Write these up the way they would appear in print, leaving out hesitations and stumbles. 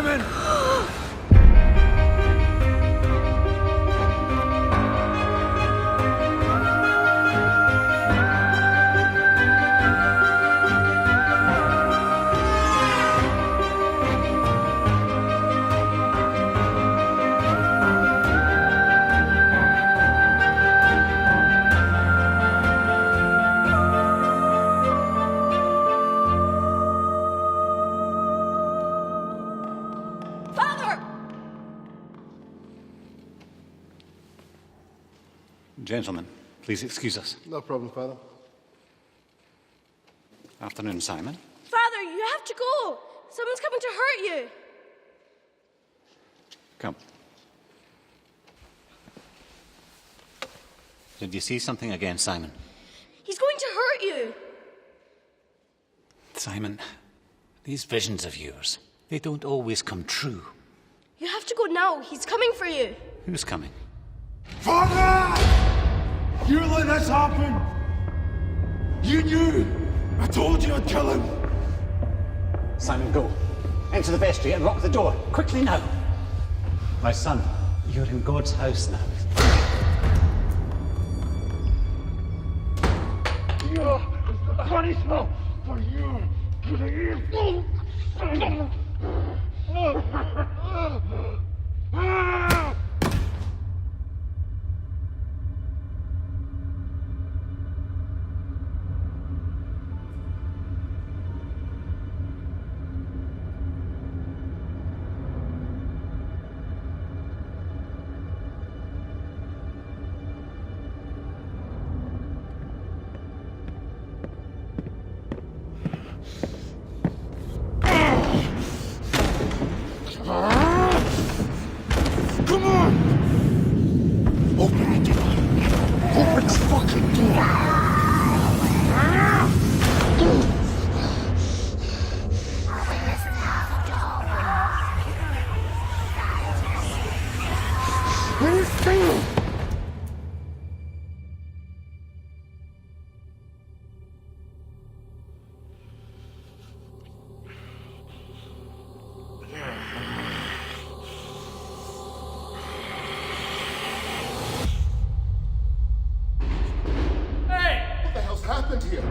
Simon! Gentlemen, please excuse us. No problem, Father. Afternoon, Simon. Father, you have to go. Someone's coming to hurt you. Come. Did you see something again, Simon? He's going to hurt you. Simon, these visions of yours, they don't always come true. You have to go now. He's coming for you. Who's coming? Father! You let this happen! You knew! I told you I'd kill him! Simon, go. Enter the vestry and lock the door. Quickly now. My son, you're in God's house now. Punishment for you to the evil! Come on! Open the door! Open the fucking door! What the hell's happened here?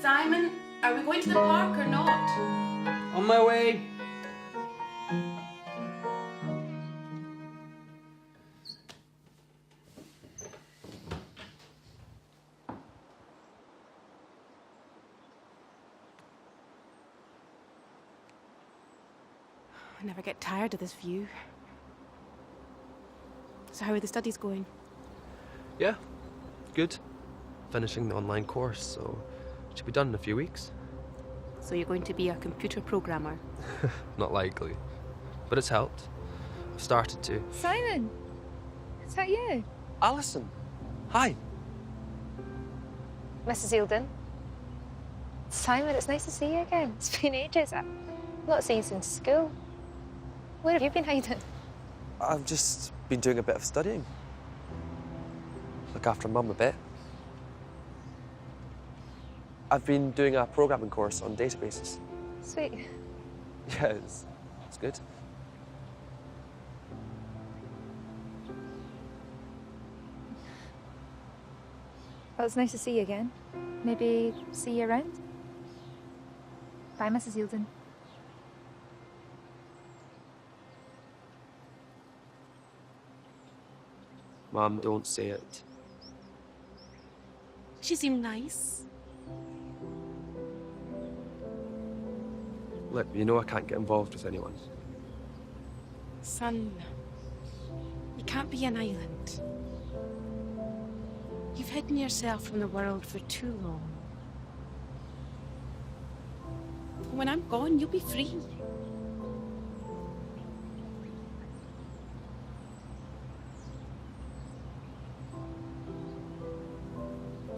Simon, are we going to the park or not? On my way. I never get tired of this view. So how are the studies going? Yeah, good. Finishing the online course, so it should be done in a few weeks. So you're going to be a computer programmer? Not likely, but it's helped. I've started to. Simon, is that you? Alison, hi. Mrs. Eildon. Simon, it's nice to see you again. It's been ages. I've not seen you since school. Where have you been hiding? I've just been doing a bit of studying. Look after Mum a bit. I've been doing a programming course on databases. Sweet. Yeah, it's good. Well, it's nice to see you again. Maybe see you around? Bye, Mrs. Eildon. Mum, don't say it. She seemed nice. Look, you know I can't get involved with anyone. Son, you can't be an island. You've hidden yourself from the world for too long. When I'm gone, you'll be free.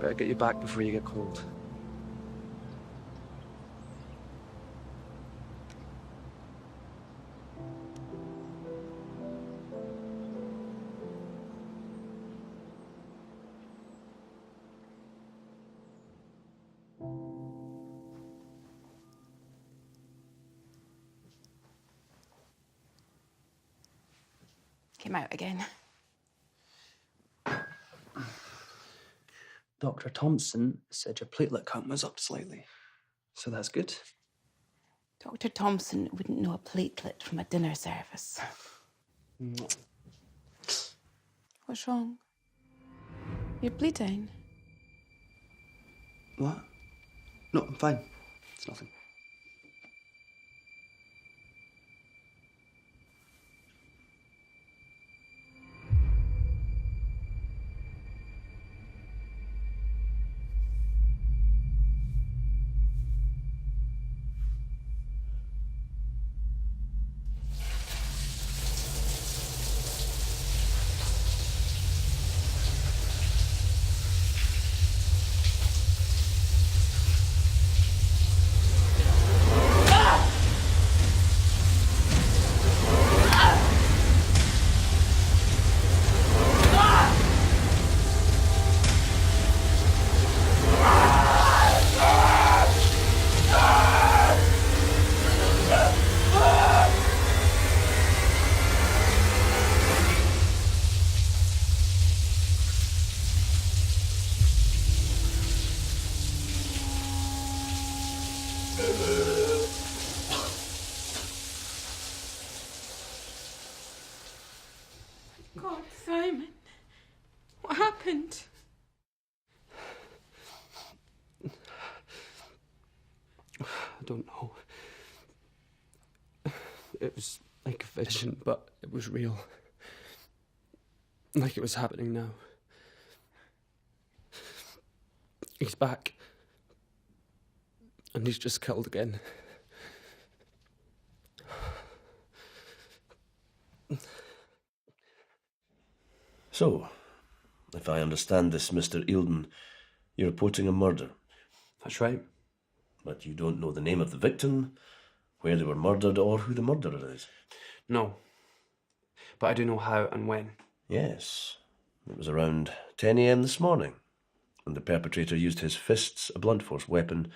Better get you back before you get cold. Came out again. Dr. Thompson said your platelet count was up slightly, so that's good. Dr. Thompson wouldn't know a platelet from a dinner service. What's wrong? You're bleeding. What? No, I'm fine. It's nothing. God, Simon. What happened? I don't know. It was like a vision, but it was real. Like it was happening now. He's back. And he's just killed again. So, if I understand this, Mr. Eildon, you're reporting a murder. That's right. But you don't know the name of the victim, where they were murdered, or who the murderer is. No. But I do know how and when. Yes. It was around 10 a.m. this morning, and the perpetrator used his fists, a blunt force weapon,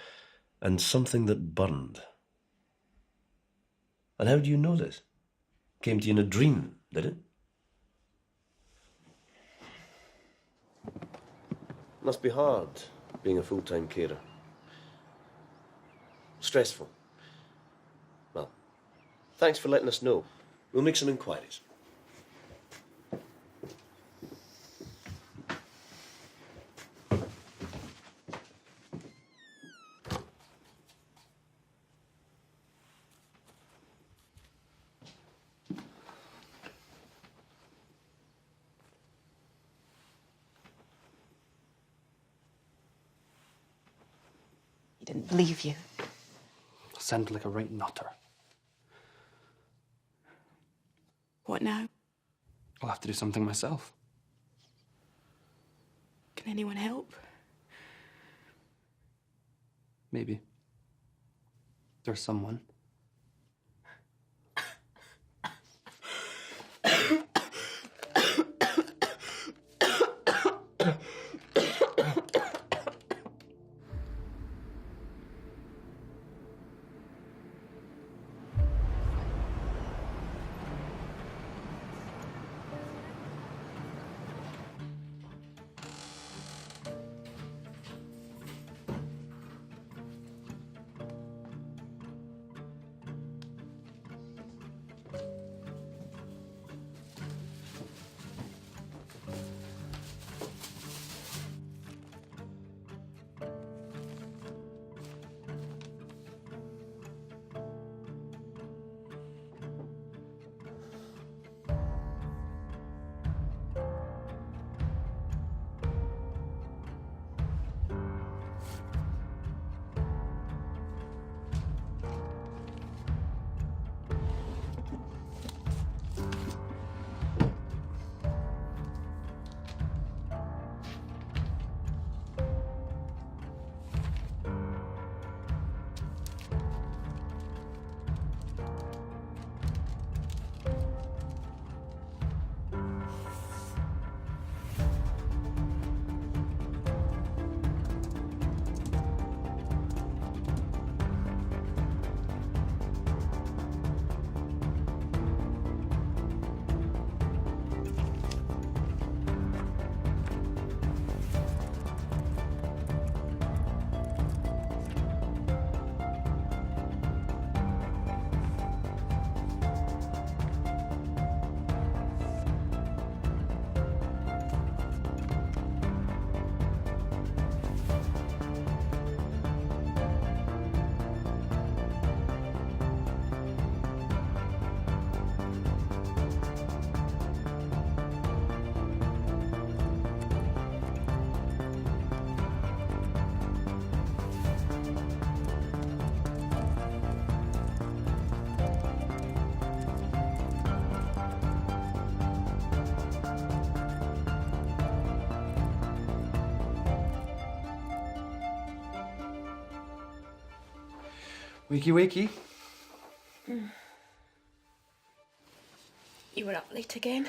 and something that burned. And how do you know this? Came to you in a dream, did it? Must be hard, being a full-time carer. Stressful. Well, thanks for letting us know. We'll make some inquiries. He didn't believe you. Sounded like a right nutter. What now? I'll have to do something myself. Can anyone help? Maybe. There's someone. Wakey, wakey. You were up late again.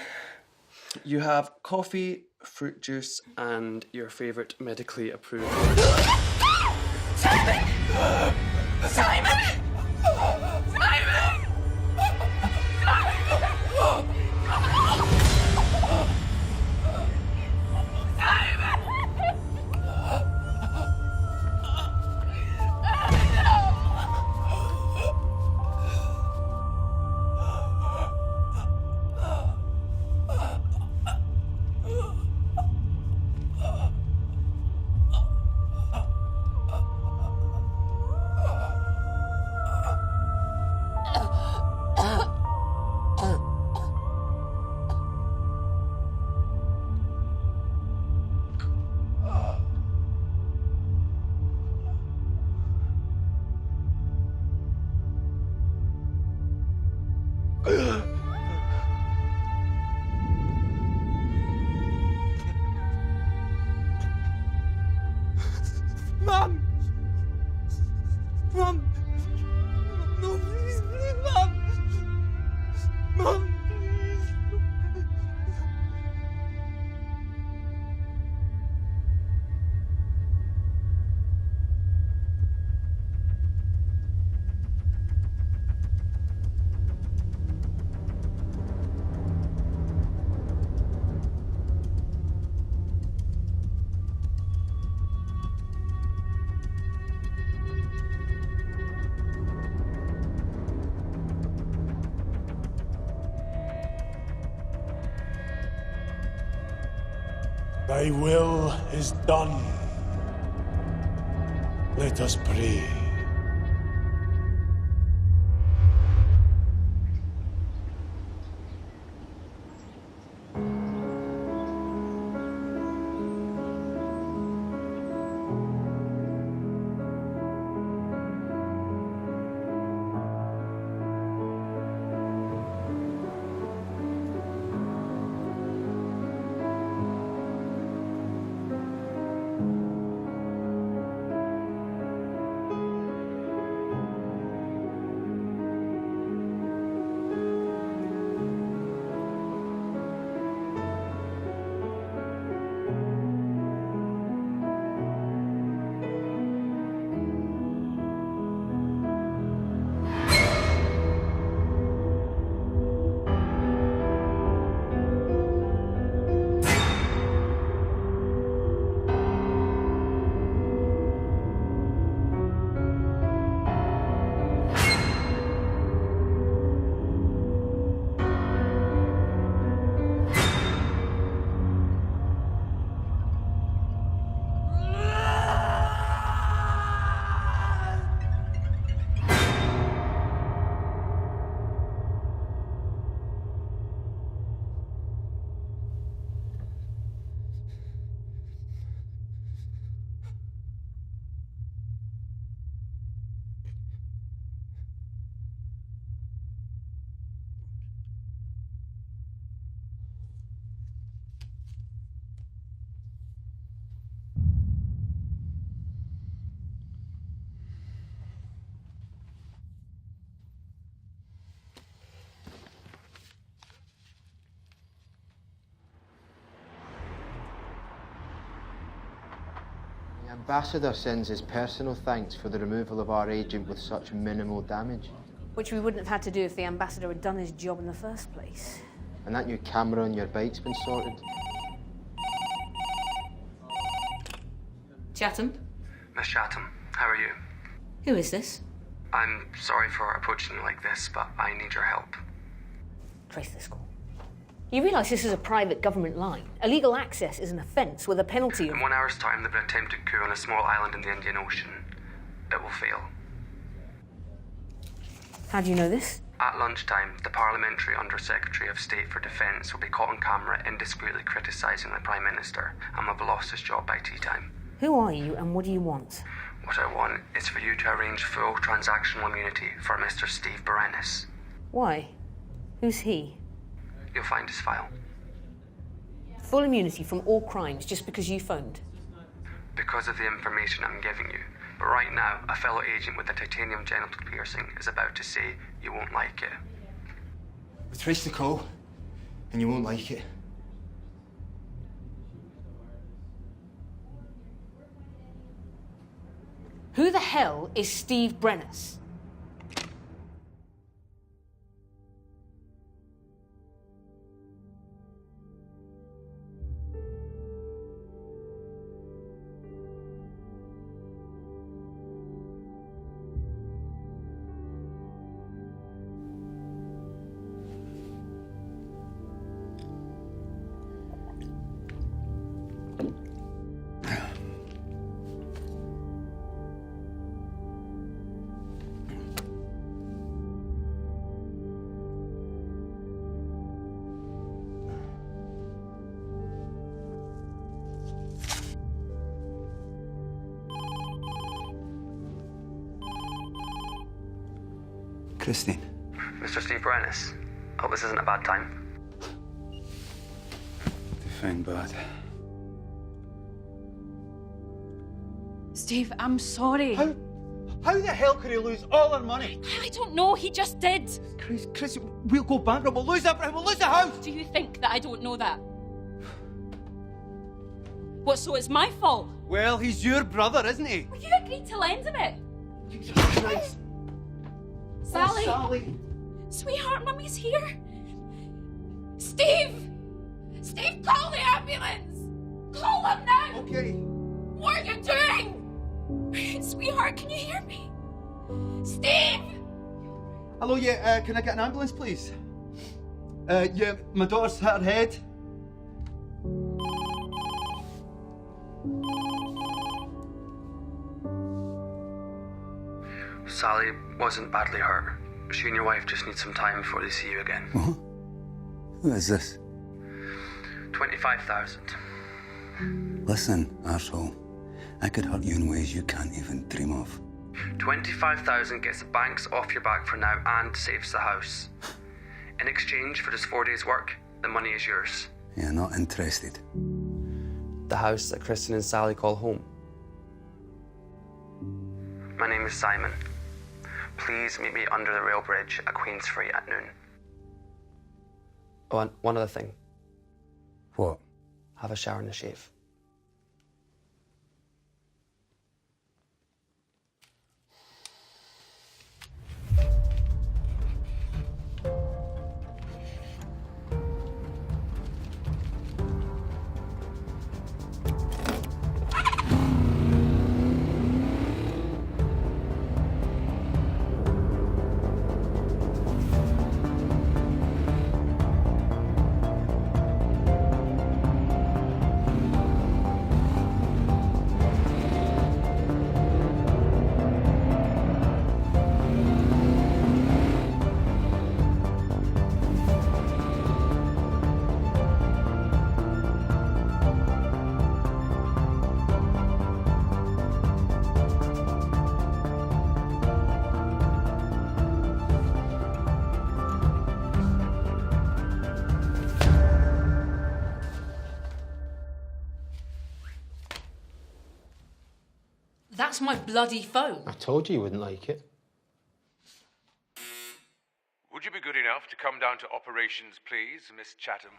You have coffee, fruit juice, and your favourite medically approved. Simon! Simon! Simon! Thy will is done. Let us pray. The Ambassador sends his personal thanks for the removal of our agent with such minimal damage. Which we wouldn't have had to do if the Ambassador had done his job in the first place. And that new camera on your bike's been sorted. Chatham? Miss Chatham, how are you? Who is this? I'm sorry for approaching you like this, but I need your help. Trace this call. You realise this is a private government line. Illegal access is an offence with a penalty of... In 1 hour's time, there'll be an attempted coup on a small island in the Indian Ocean. It will fail. How do you know this? At lunchtime, the Parliamentary Under-Secretary of State for Defence will be caught on camera indiscreetly criticising the Prime Minister and will have lost his job by tea time. Who are you and what do you want? What I want is for you to arrange full transactional immunity for Mr. Steve Berenis. Why? Who's he? You'll find his file. Full immunity from all crimes just because you phoned? Because of the information I'm giving you. But right now, a fellow agent with a titanium genital piercing is about to say you won't like it. We traced the call, and you won't like it. Who the hell is Steve Berenis? Christine. Mr. Steve Berenis, hope this isn't a bad time. Define bad. Steve, I'm sorry. How the hell could he lose all our money? I don't know, he just did. Chris, we'll go bankrupt, we'll lose everything, we'll lose the house! Do you think that I don't know that? What, so it's my fault? Well, he's your brother, isn't he? Well, you agreed to lend him it. Jesus Christ. Sally! Oh, Sally! Sweetheart, Mummy's here. Steve! Steve, call the ambulance! Call him now! Okay. What are you doing? Sweetheart, can you hear me? Steve! Hello, yeah, can I get an ambulance, please? Yeah, my daughter's hit her head. Sally wasn't badly hurt. She and your wife just need some time before they see you again. What? Who is this? 25,000. Listen, arsehole. I could hurt you in ways you can't even dream of. 25,000 gets the banks off your back for now and saves the house. In exchange for just 4 days' work, the money is yours. Yeah, not interested. The house that Kristen and Sally call home. My name is Simon. Please meet me under the rail bridge at Queensferry at noon. Oh, and one other thing. What? Have a shower and a shave. That's my bloody phone. I told you wouldn't like it. Would you be good enough to come down to operations, please, Miss Chatham?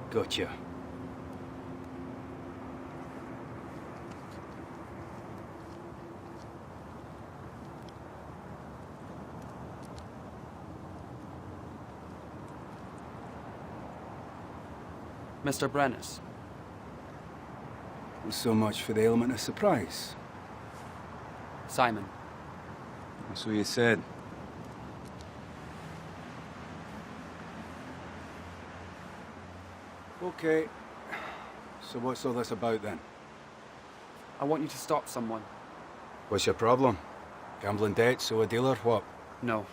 Gotcha. Mr. Brennis. So much for the element of surprise. Simon. So you said. Okay. So what's all this about then? I want you to stop someone. What's your problem? Gambling debts, or a dealer, what? No.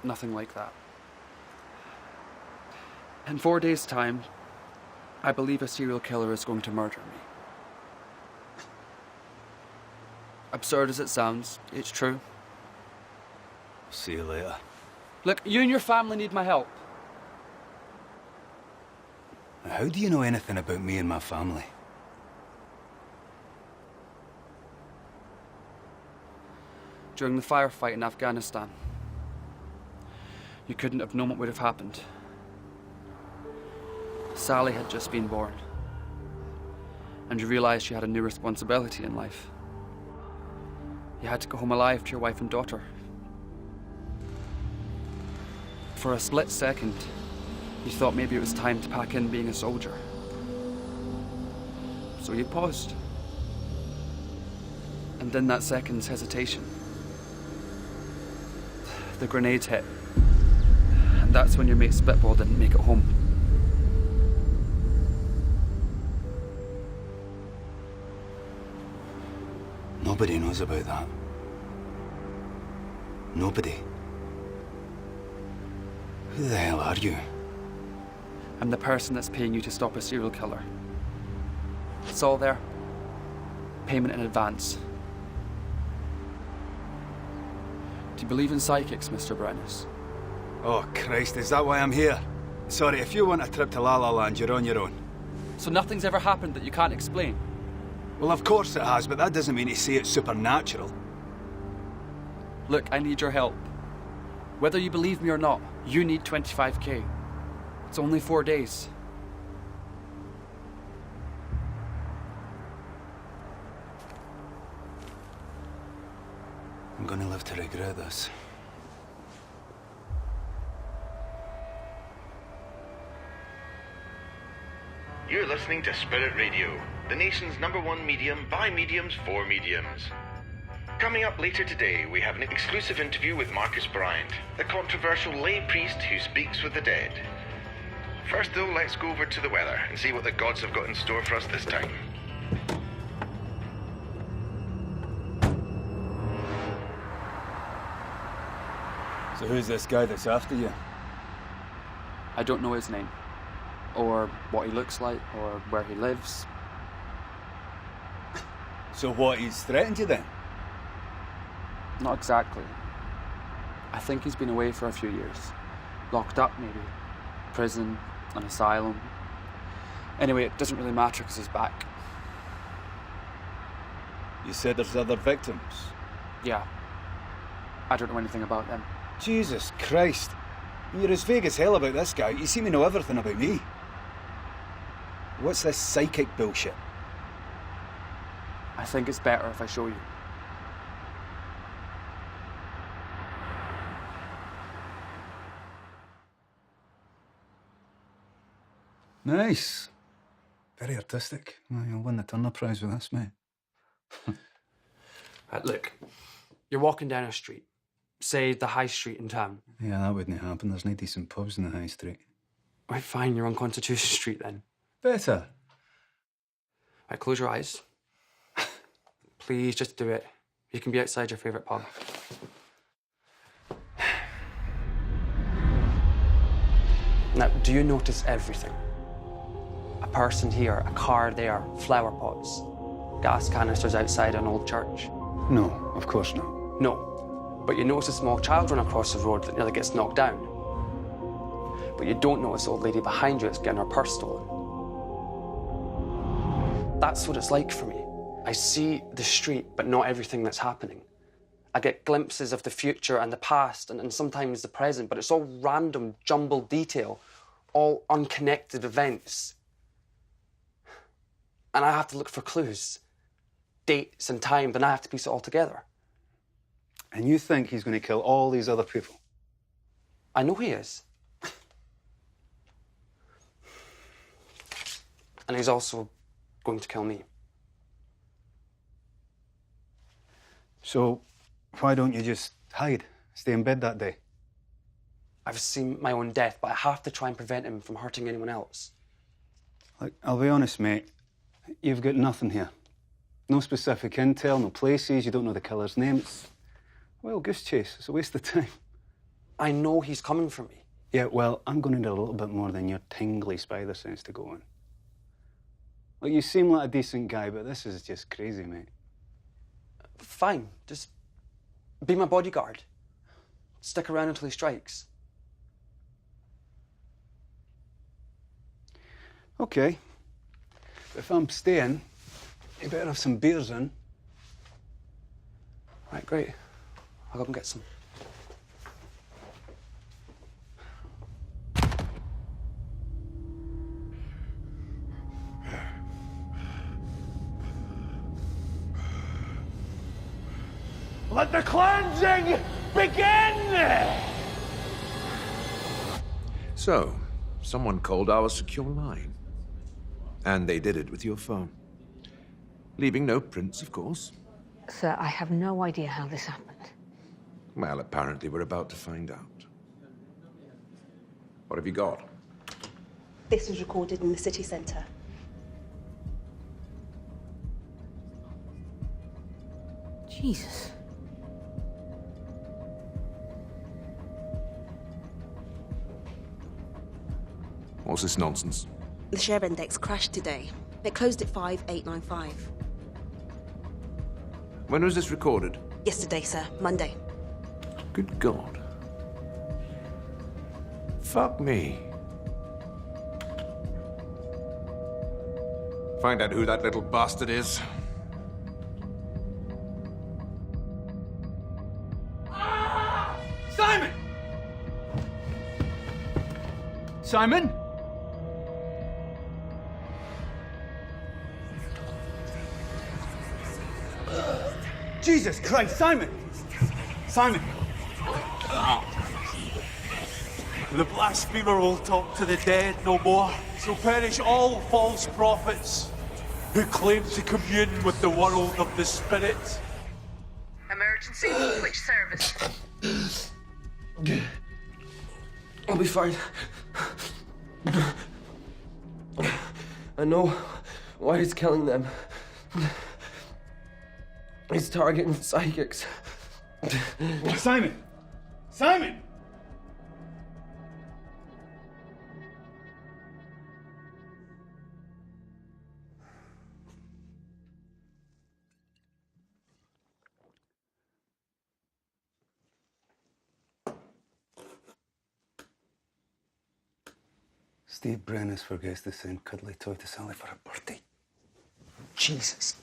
Nothing like that. In 4 days' time, I believe a serial killer is going to murder me. Absurd as it sounds, it's true. See you later. Look, you and your family need my help. How do you know anything about me and my family? During the firefight in Afghanistan, you couldn't have known what would have happened. Sally had just been born, and you realized she had a new responsibility in life. You had to go home alive to your wife and daughter. For a split second, you thought maybe it was time to pack in being a soldier. So you paused. And in that second's hesitation, the grenades hit. And that's when your mate Spitball didn't make it home. Nobody knows about that. Nobody. Who the hell are you? I'm the person that's paying you to stop a serial killer. It's all there. Payment in advance. Do you believe in psychics, Mr. Brennis? Oh, Christ, is that why I'm here? Sorry, if you want a trip to La La Land, you're on your own. So nothing's ever happened that you can't explain? Well, of course it has, but that doesn't mean to say it's supernatural. Look, I need your help. Whether you believe me or not, You need 25k. It's only 4 days. I'm gonna live to regret this. You're listening to Spirit Radio, the nation's #1 medium by mediums for mediums. Coming up later today, we have an exclusive interview with Marcus Bryant, the controversial lay priest who speaks with the dead. First though, let's go over to the weather and see what the gods have got in store for us this time. So who's this guy that's after you? I don't know his name, or what he looks like, or where he lives. So what, he's threatened you then? Not exactly. I think he's been away for a few years. Locked up, maybe. Prison, an asylum. Anyway, it doesn't really matter because he's back. You said there's other victims? Yeah. I don't know anything about them. Jesus Christ. You're as vague as hell about this guy. You seem to know everything about me. What's this psychic bullshit? I think it's better if I show you. Nice. Very artistic. Well, you'll win the Turner Prize with this, mate. Look, you're walking down a street. Say the high street in town. Yeah, that wouldn't happen. There's no decent pubs in the high street. Right, fine, you're on Constitution Street then. Better. Right, close your eyes. Please, just do it. You can be outside your favourite pub. Now, do you notice everything? A person here, a car there, flower pots, gas canisters outside an old church. No, of course not. No. But you notice a small child run across the road that nearly gets knocked down. But you don't notice the old lady behind you that's getting her purse stolen. That's what it's like for me. I see the street, but not everything that's happening. I get glimpses of the future and the past and sometimes the present, but it's all random, jumbled detail, all unconnected events. And I have to look for clues, dates and time, then I have to piece it all together. And you think he's going to kill all these other people? I know he is. And he's also going to kill me. So, why don't you just hide? Stay in bed that day? I've seen my own death, but I have to try and prevent him from hurting anyone else. Look, I'll be honest, mate. You've got nothing here. No specific intel, no places, you don't know the killer's name. It's, well, goose chase. It's a waste of time. I know he's coming for me. Yeah, well, I'm going to need a little bit more than your tingly spider sense to go on. Look, you seem like a decent guy, but this is just crazy, mate. Fine, just be my bodyguard. Stick around until he strikes. Okay. If I'm staying, you better have some beers in. Right, great. I'll go and get some. Let the cleansing begin! So, someone called our secure line. And they did it with your phone. Leaving no prints, of course. Sir, I have no idea how this happened. Well, apparently we're about to find out. What have you got? This was recorded in the city centre. Jesus. What's this nonsense? The share index crashed today. It closed at 5895. When was this recorded? Yesterday, sir. Monday. Good God. Fuck me. Find out who that little bastard is. Simon! Simon? Jesus Christ, Simon! Simon! The blasphemer will talk to the dead no more. So perish all false prophets who claim to commune with the world of the spirit. Emergency, which service? I'll be fine. I know why he's killing them. He's targeting psychics. Simon! Simon! Steve Brennan forgets to send cuddly toy to Sally for her birthday. Jesus.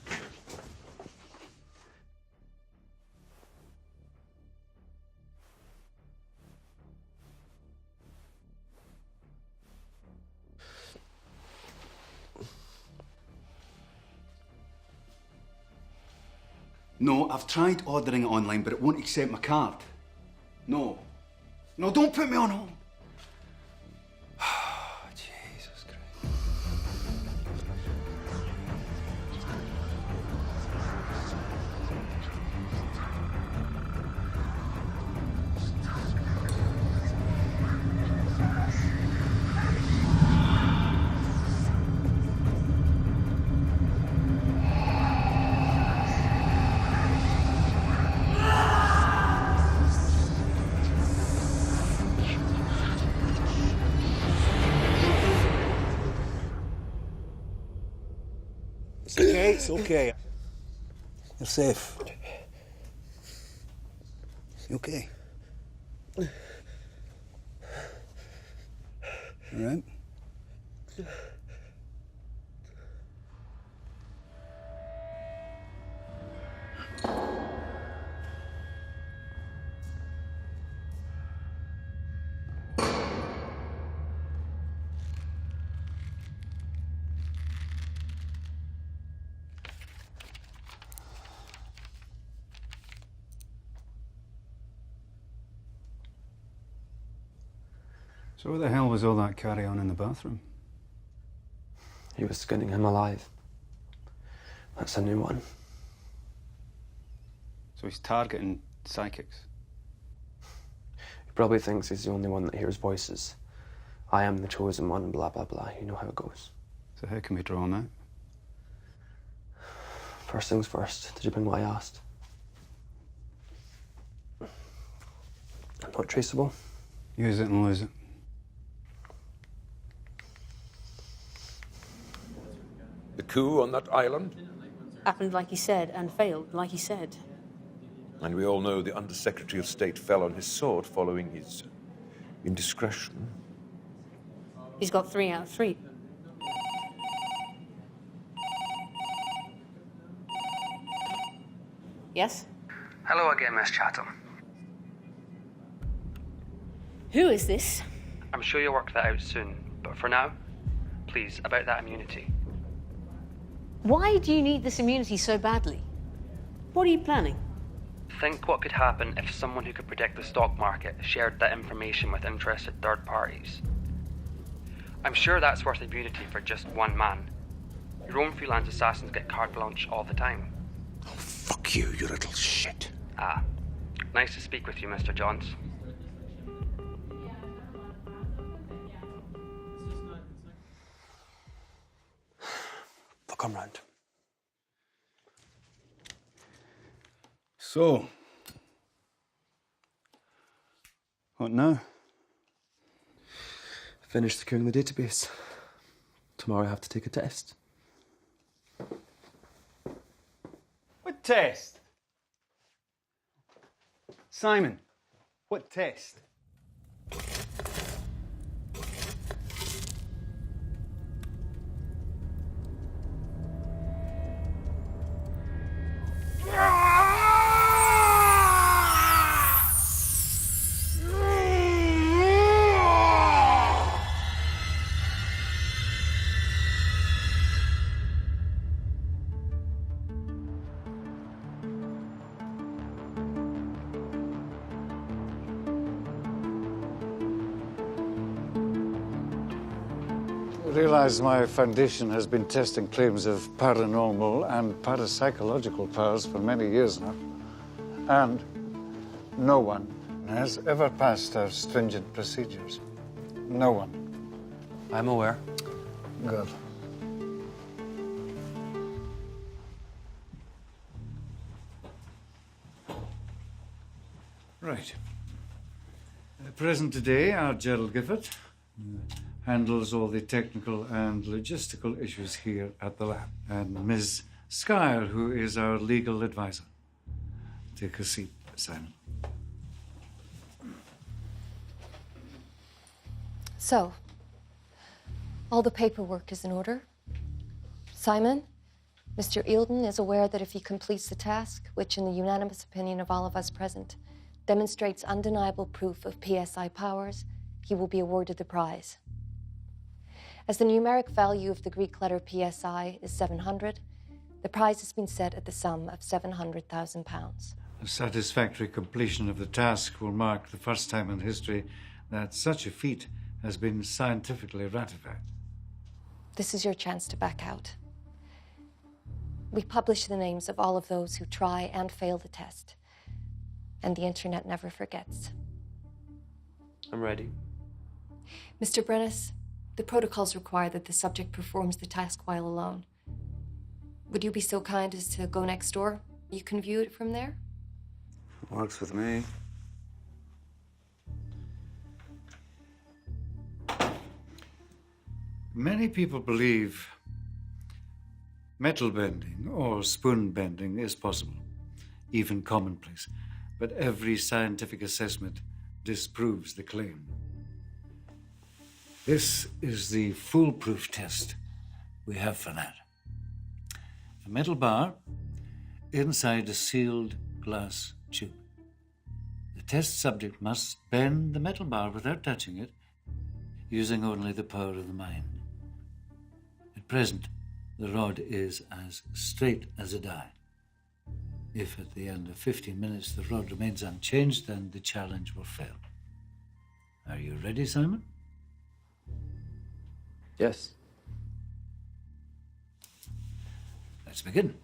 No, I've tried ordering it online, but it won't accept my card. No. No, don't put me on hold. Jesus Christ. It's okay, it's okay. You're safe. You okay? You all right? So what the hell was all that carry-on in the bathroom? He was skinning him alive. That's a new one. So he's targeting psychics? He probably thinks he's the only one that hears voices. I am the chosen one, blah, blah, blah. You know how it goes. So how can we draw him out? First things first. Did you bring what I asked? Not traceable? Use it and lose it. The coup on that island? Happened like he said, and failed like he said. And we all know the Undersecretary of State fell on his sword following his indiscretion. He's got 3 out of 3. Yes? Hello again, Miss Chatham. Who is this? I'm sure you'll work that out soon, but for now, please, about that immunity. Why do you need this immunity so badly? What are you planning? Think what could happen if someone who could predict the stock market shared that information with interested third parties. I'm sure that's worth immunity for just one man. Your own freelance assassins get carte blanche all the time. Oh, fuck you, you little shit. Ah, nice to speak with you, Mr. Johns. They'll come round. So, what now? Finish securing the database. Tomorrow I have to take a test. What test? Simon, what test? realise my foundation has been testing claims of paranormal and parapsychological powers for many years now. And no one has ever passed our stringent procedures. No one. I'm aware. Good. Right. Present today are Gerald Gifford, who handles all the technical and logistical issues here at the lab, and Ms. Skyle, who is our legal advisor. Take a seat, Simon. So, all the paperwork is in order. Simon, Mr. Eildon is aware that if he completes the task, which in the unanimous opinion of all of us present, demonstrates undeniable proof of PSI powers, he will be awarded the prize. As the numeric value of the Greek letter PSI is 700, the prize has been set at the sum of £700,000. A satisfactory completion of the task will mark the first time in history that such a feat has been scientifically ratified. This is your chance to back out. We publish the names of all of those who try and fail the test, and the internet never forgets. I'm ready. Mr. Brennis, the protocols require that the subject performs the task while alone. Would you be so kind as to go next door? You can view it from there. Works with me. Many people believe metal bending or spoon bending is possible, even commonplace, but every scientific assessment disproves the claim. This is the foolproof test we have for that. A metal bar inside a sealed glass tube. The test subject must bend the metal bar without touching it, using only the power of the mind. At present, the rod is as straight as a die. If at the end of 15 minutes the rod remains unchanged, then the challenge will fail. Are you ready, Simon? Yes. Let's begin.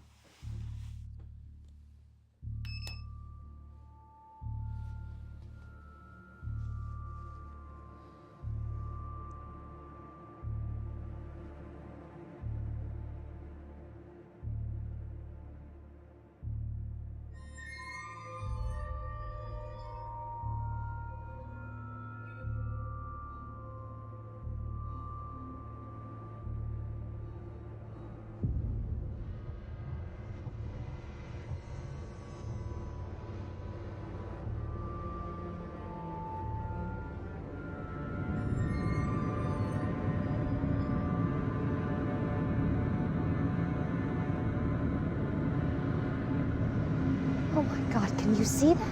Oh my God, can you see that?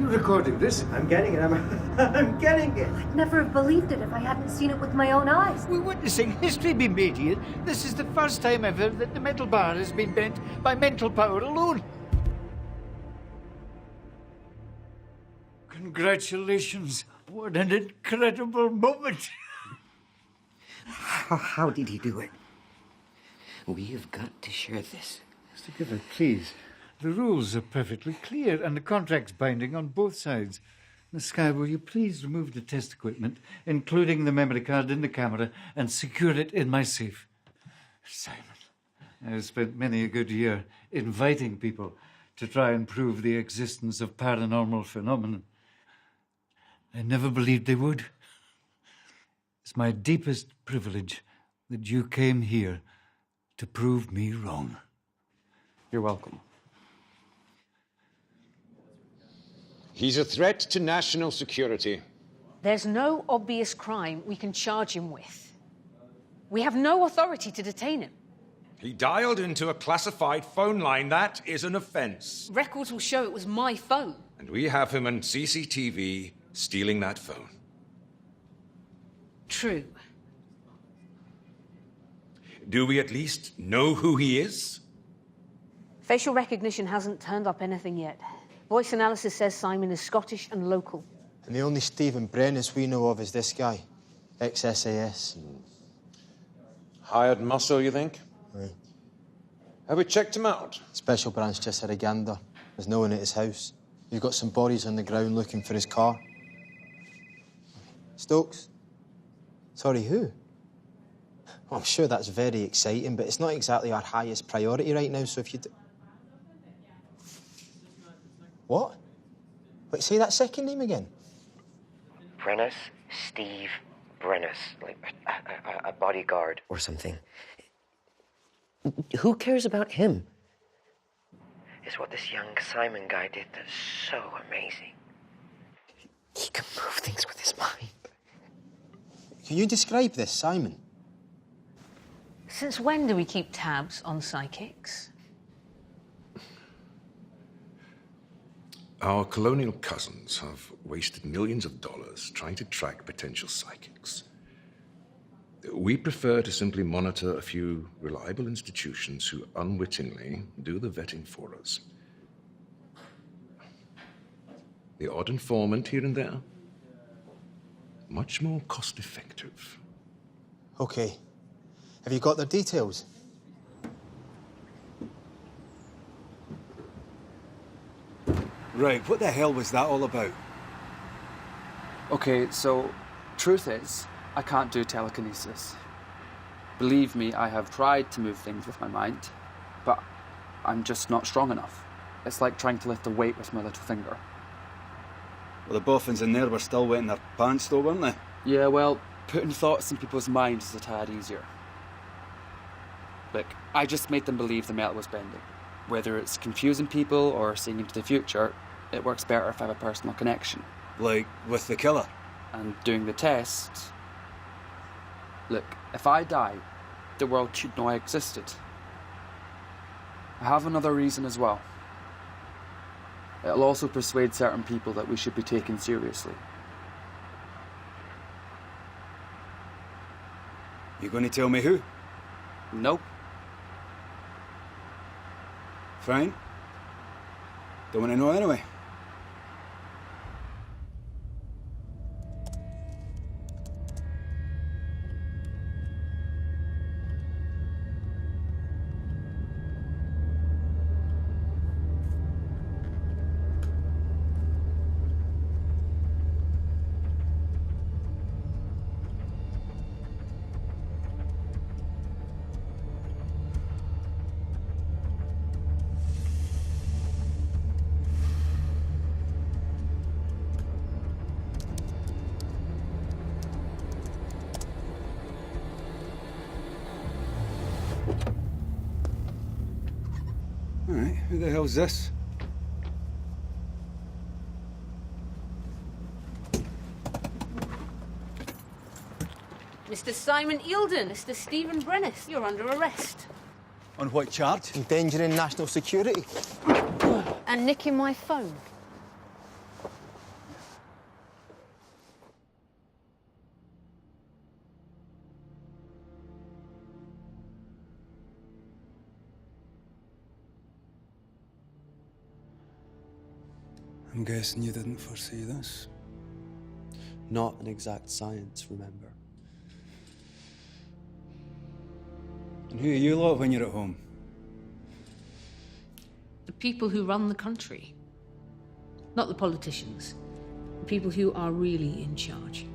You're recording this? I'm getting it. I'm getting it. I'd never have believed it if I hadn't seen it with my own eyes. We're witnessing history being made here. This is the first time ever that the metal bar has been bent by mental power alone. Congratulations. What an incredible moment. How did he do it? We have got to share this. Mr. Gifford, please. The rules are perfectly clear and the contract's binding on both sides. Miss Skye, will you please remove the test equipment, including the memory card in the camera, and secure it in my safe? Simon, I've spent many a good year inviting people to try and prove the existence of paranormal phenomena. I never believed they would. It's my deepest privilege that you came here to prove me wrong. You're welcome. He's a threat to national security. There's no obvious crime we can charge him with. We have no authority to detain him. He dialed into a classified phone line. That is an offence. Records will show it was my phone. And we have him on CCTV stealing that phone. True. Do we at least know who he is? Facial recognition hasn't turned up anything yet. Voice analysis says Simon is Scottish and local. And the only Stephen Brennis we know of is this guy. Ex-SAS and Hired muscle, you think? Aye. Have we checked him out? Special branch just had a gander. There's no one at his house. You've got some bodies on the ground looking for his car. Stokes? Sorry, who? Well, I'm sure that's very exciting, but it's not exactly our highest priority right now, so if you do... What? Wait, say that second name again. Brennis, Steve Brennis, like a bodyguard or something. Who cares about him? It's what this young Simon guy did that's so amazing. He can move things with his mind. Can you describe this, Simon? Since when do we keep tabs on psychics? Our colonial cousins have wasted millions of dollars trying to track potential psychics. We prefer to simply monitor a few reliable institutions who unwittingly do the vetting for us. The odd informant here and there, much more cost-effective. Okay. Have you got their details? Right, what the hell was that all about? Okay, so, truth is, I can't do telekinesis. Believe me, I have tried to move things with my mind, but I'm just not strong enough. It's like trying to lift a weight with my little finger. Well, the boffins in there were still wetting their pants though, weren't they? Yeah, well, putting thoughts in people's minds is a tad easier. Look, I just made them believe the metal was bending. Whether it's confusing people or seeing into the future, it works better if I have a personal connection. Like with the killer? And doing the test... Look, if I die, the world should know I existed. I have another reason as well. It'll also persuade certain people that we should be taken seriously. You going to tell me who? Nope. Fine. Don't want to know anyway. All right, who the hell's this? Mr. Simon Eildon, Mr. Stephen Brennis, you're under arrest. On what charge? Endangering national security. And nicking my phone. I'm guessing you didn't foresee this. Not an exact science, remember. And who are you lot when you're at home? The people who run the country. Not the politicians. The people who are really in charge.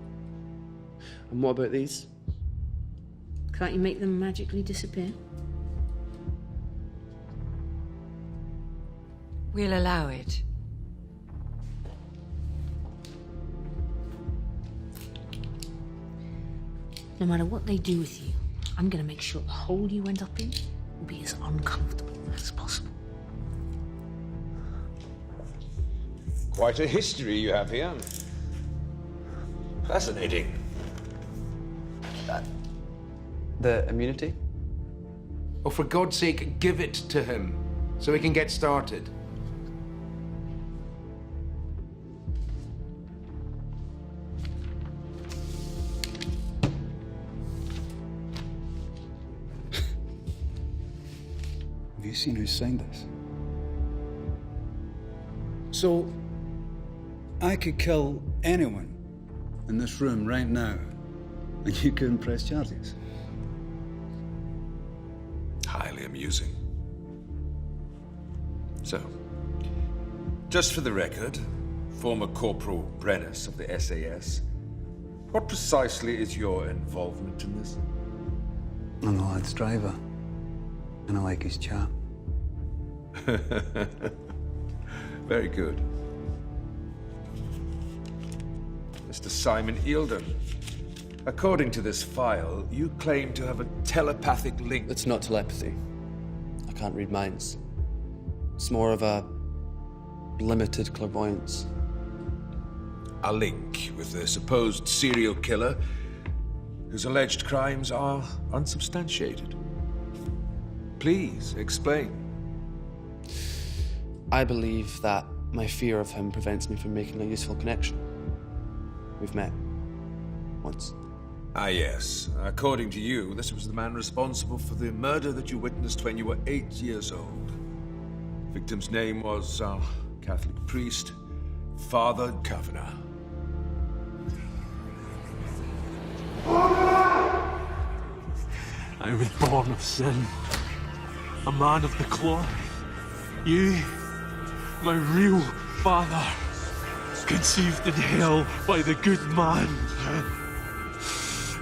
And what about these? Can't you make them magically disappear? We'll allow it. No matter what they do with you, I'm going to make sure the hole you end up in will be as uncomfortable as possible. Quite a history you have here. Fascinating. The immunity? Oh, for God's sake, give it to him so we can get started. Have you seen who signed this? So, I could kill anyone in this room right now, and you couldn't press charges. certainly amusing. So, just for the record, former Corporal Brennus of the SAS, what precisely is your involvement in this? I'm the lad's driver, and I like his chat. Very good. Mr. Simon Eildon, according to this file, you claim to have a telepathic link. It's not telepathy. I can't read minds. It's more of a limited clairvoyance. A link with a supposed serial killer whose alleged crimes are unsubstantiated. Please explain. I believe that my fear of him prevents me from making a useful connection. We've met once. Ah, yes. According to you, this was the man responsible for the murder that you witnessed when you were 8 years old. The victim's name was Catholic priest, Father Kavanagh. I was born of sin, a man of the cloth. You, my real father, conceived in hell by the good man.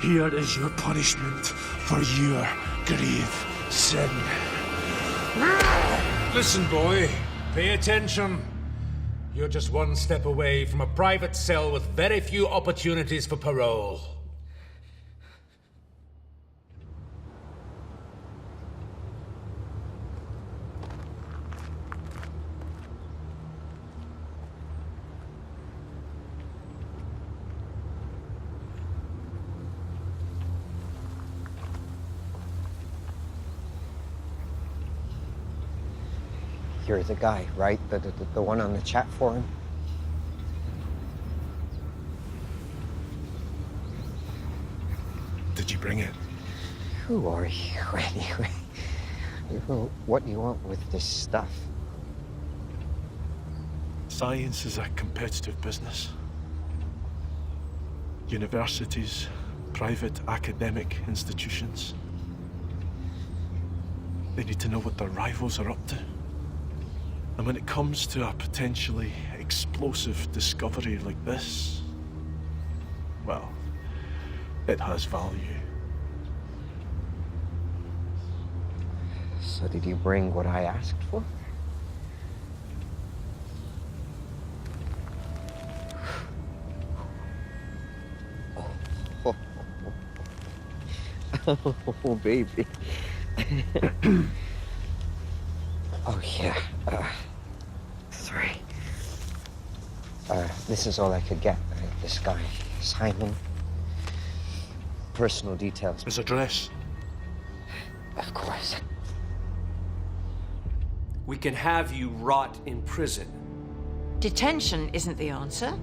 Here is your punishment for your grave sin. Listen, boy, pay attention. You're just one step away from a private cell with very few opportunities for parole. You're the guy, right? The one on the chat forum? Did you bring it? Who are you, anyway? What do you want with this stuff? Science is a competitive business. Universities, private academic institutions. They need to know what their rivals are up to. And when it comes to a potentially explosive discovery like this, well, it has value. So did you bring what I asked for? Oh, baby. Oh, yeah. Sorry. This is all I could get. This guy, Simon. Personal details. His address? Of course. We can have you rot in prison. Detention isn't the answer.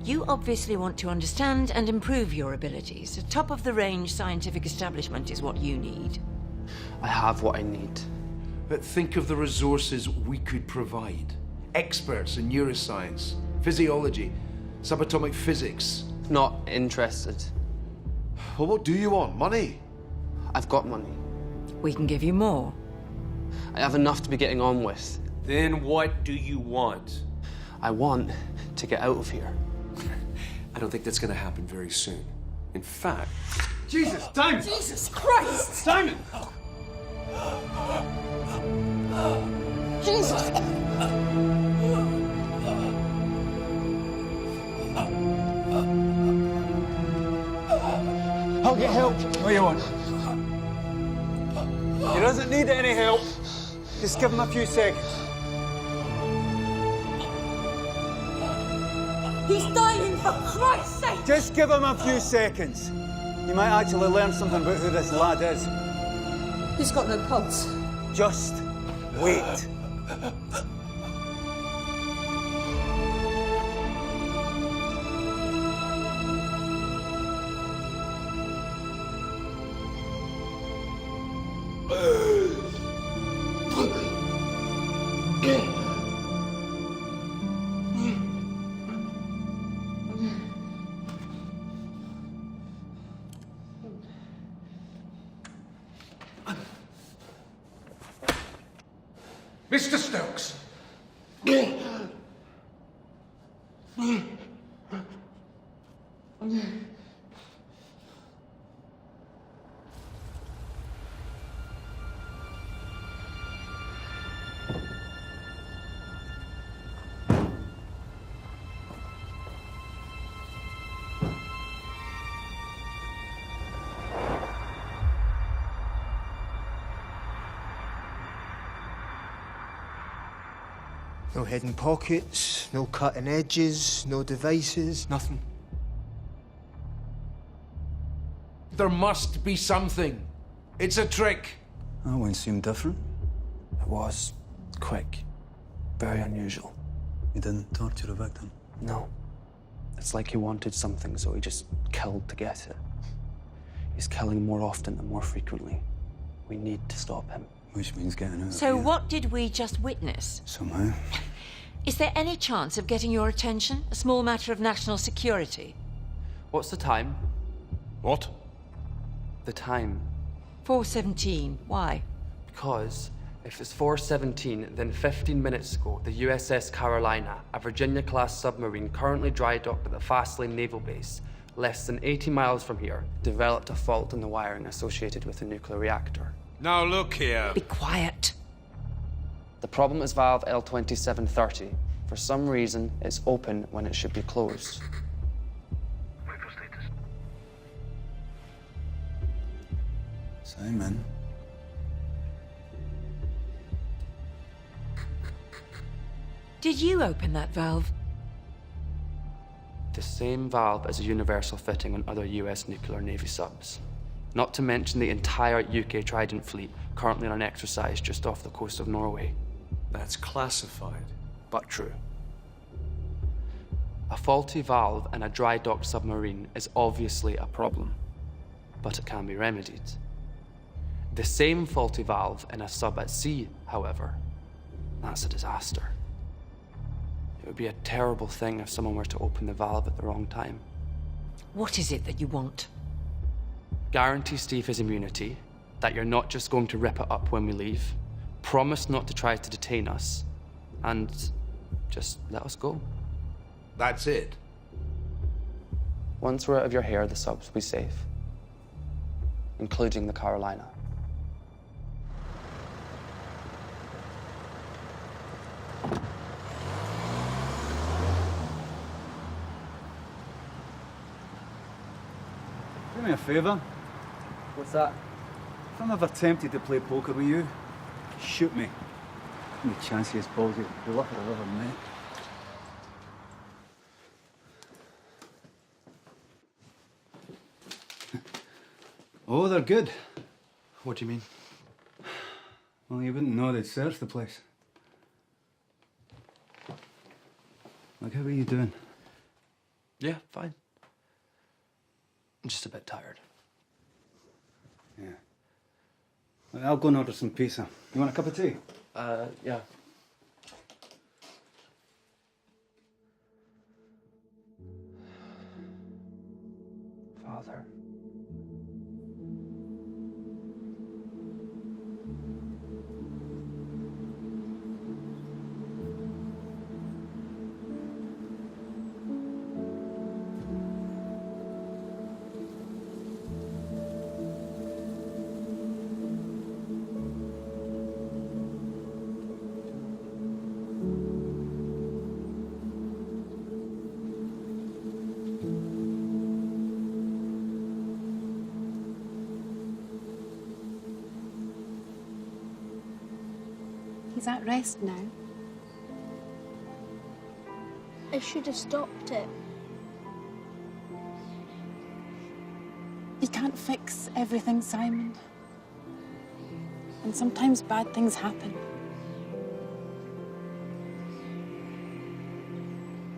You obviously want to understand and improve your abilities. A top-of-the-range scientific establishment is what you need. I have what I need. But think of the resources we could provide. Experts in neuroscience, physiology, subatomic physics. Not interested. Well, what do you want? Money? I've got money. We can give you more. I have enough to be getting on with. Then what do you want? I want to get out of here. I don't think that's going to happen very soon. In fact... Jesus, Simon! Jesus Christ! Simon! Jesus! I'll get help. What do you want? He doesn't need any help. Just give him a few seconds. He's dying, for Christ's sake! Just give him a few seconds. You might actually learn something about who this lad is. He's got no pulse. Just wait. Mr. Stokes! No hidden pockets, no cutting edges, no devices, nothing. There must be something. It's a trick. That one seemed different. It was quick, very unusual. He didn't torture a victim? No. It's like he wanted something, so he just killed to get it. He's killing more often and more frequently. We need to stop him. Which means getting out So of here. what did we just witness? Somehow. Is there any chance of getting your attention? A small matter of national security. What's the time? What? The time. 4:17. Why? Because if it's 4:17, then 15 minutes ago, the USS Carolina, a Virginia-class submarine currently dry docked at the Fastlane Naval Base, less than 80 miles from here, developed a fault in the wiring associated with the nuclear reactor. Now look here. Be quiet. The problem is valve L2730. For some reason, it's open when it should be closed. Simon. Did you open that valve? The same valve as a universal fitting on other US nuclear Navy subs. Not to mention the entire UK Trident fleet currently on an exercise just off the coast of Norway. That's classified, but true. A faulty valve in a dry docked submarine is obviously a problem, but it can be remedied. The same faulty valve in a sub at sea, however, that's a disaster. It would be a terrible thing if someone were to open the valve at the wrong time. What is it that you want? Guarantee Steve his immunity, that you're not just going to rip it up when we leave, promise not to try to detain us, and just let us go. That's it. Once we're out of your hair, the subs will be safe, including the Carolina. Do me a favour. What's that? If I'm ever tempted to play poker with you, shoot me. And the chanciest balls of luck I've ever met. Oh, they're good. What do you mean? Well, you wouldn't know they'd search the place. Like, how are you doing? Yeah, fine. I'm just a bit tired. Yeah. Well, I'll go and order some pizza. You want a cup of tea? Yeah. Father. He's at rest now. I should have stopped it. You can't fix everything, Simon. And sometimes bad things happen.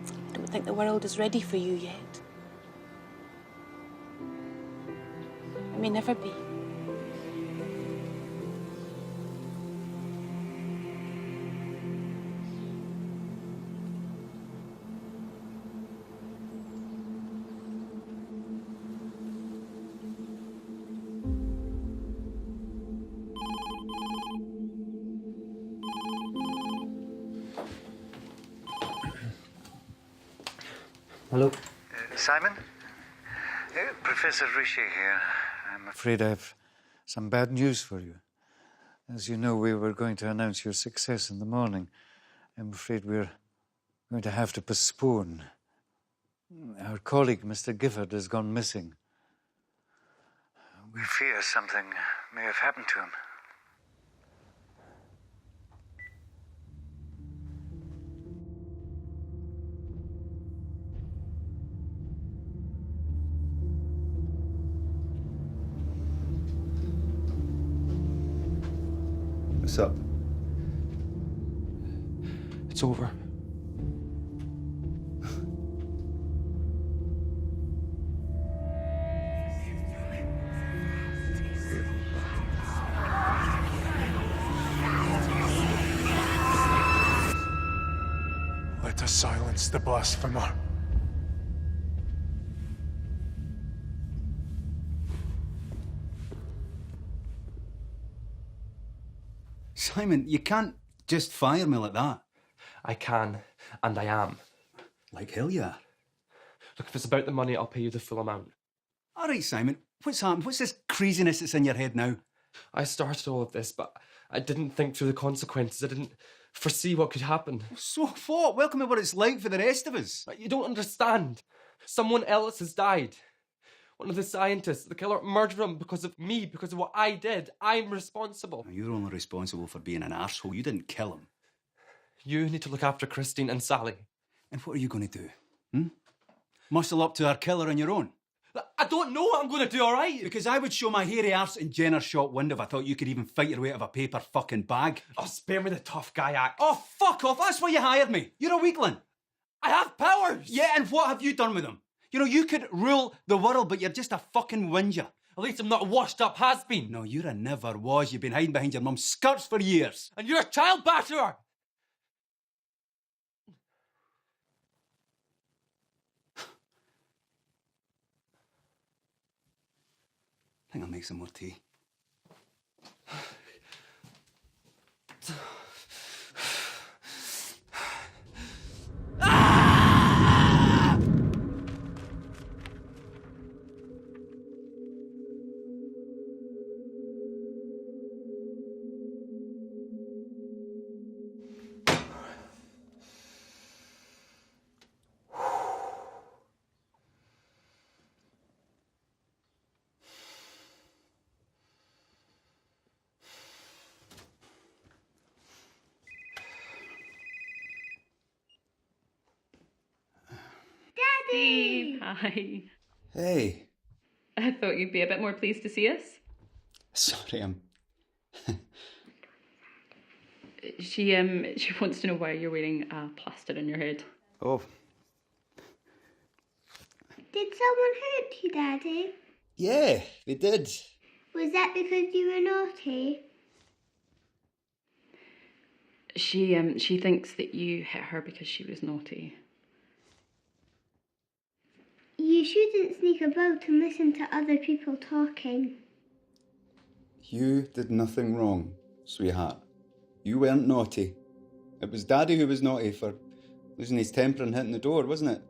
I don't think the world is ready for you yet. It may never be. Hello? Simon? Professor Rishi here. I'm afraid I have some bad news for you. As you know, we were going to announce your success in the morning. I'm afraid we're going to have to postpone. Our colleague, Mr. Gifford, has gone missing. We fear something may have happened to him. What's up? It's over. Let us silence the blasphemer. Simon, you can't just fire me like that. I can, and I am. Like hell you are. Look, if it's about the money, I'll pay you the full amount. All right, Simon, what's happened? What's this craziness that's in your head now? I started all of this, but I didn't think through the consequences. I didn't foresee what could happen. So what? Welcome to what it's like for the rest of us. You don't understand. Someone else has died. One of the scientists, the killer, murdered him because of me, because of what I did. I'm responsible. You're only responsible for being an arsehole. You didn't kill him. You need to look after Christine and Sally. And what are you going to do? Muscle up to our killer on your own? I don't know what I'm going to do, all right? Because I would show my hairy arse in Jenner's shop window if I thought you could even fight your way out of a paper fucking bag. Oh, spare me the tough guy act. Oh, fuck off. That's why you hired me. You're a weakling. I have powers. Yeah, and what have you done with them? You know, you could rule the world, but you're just a fucking whinger. At least I'm not a washed-up has-been. No, you're a never was. You've been hiding behind your mum's skirts for years. And you're a child batterer. I think I'll make some more tea. Daddy! Hi. Hey. I thought you'd be a bit more pleased to see us. Sorry, I'm... She wants to know why you're wearing a plaster on your head. Oh. Did someone hurt you, Daddy? Yeah, they did. Was that because you were naughty? She thinks that you hit her because she was naughty. You shouldn't sneak about and listen to other people talking. You did nothing wrong, sweetheart. You weren't naughty. It was Daddy who was naughty for losing his temper and hitting the door, wasn't it?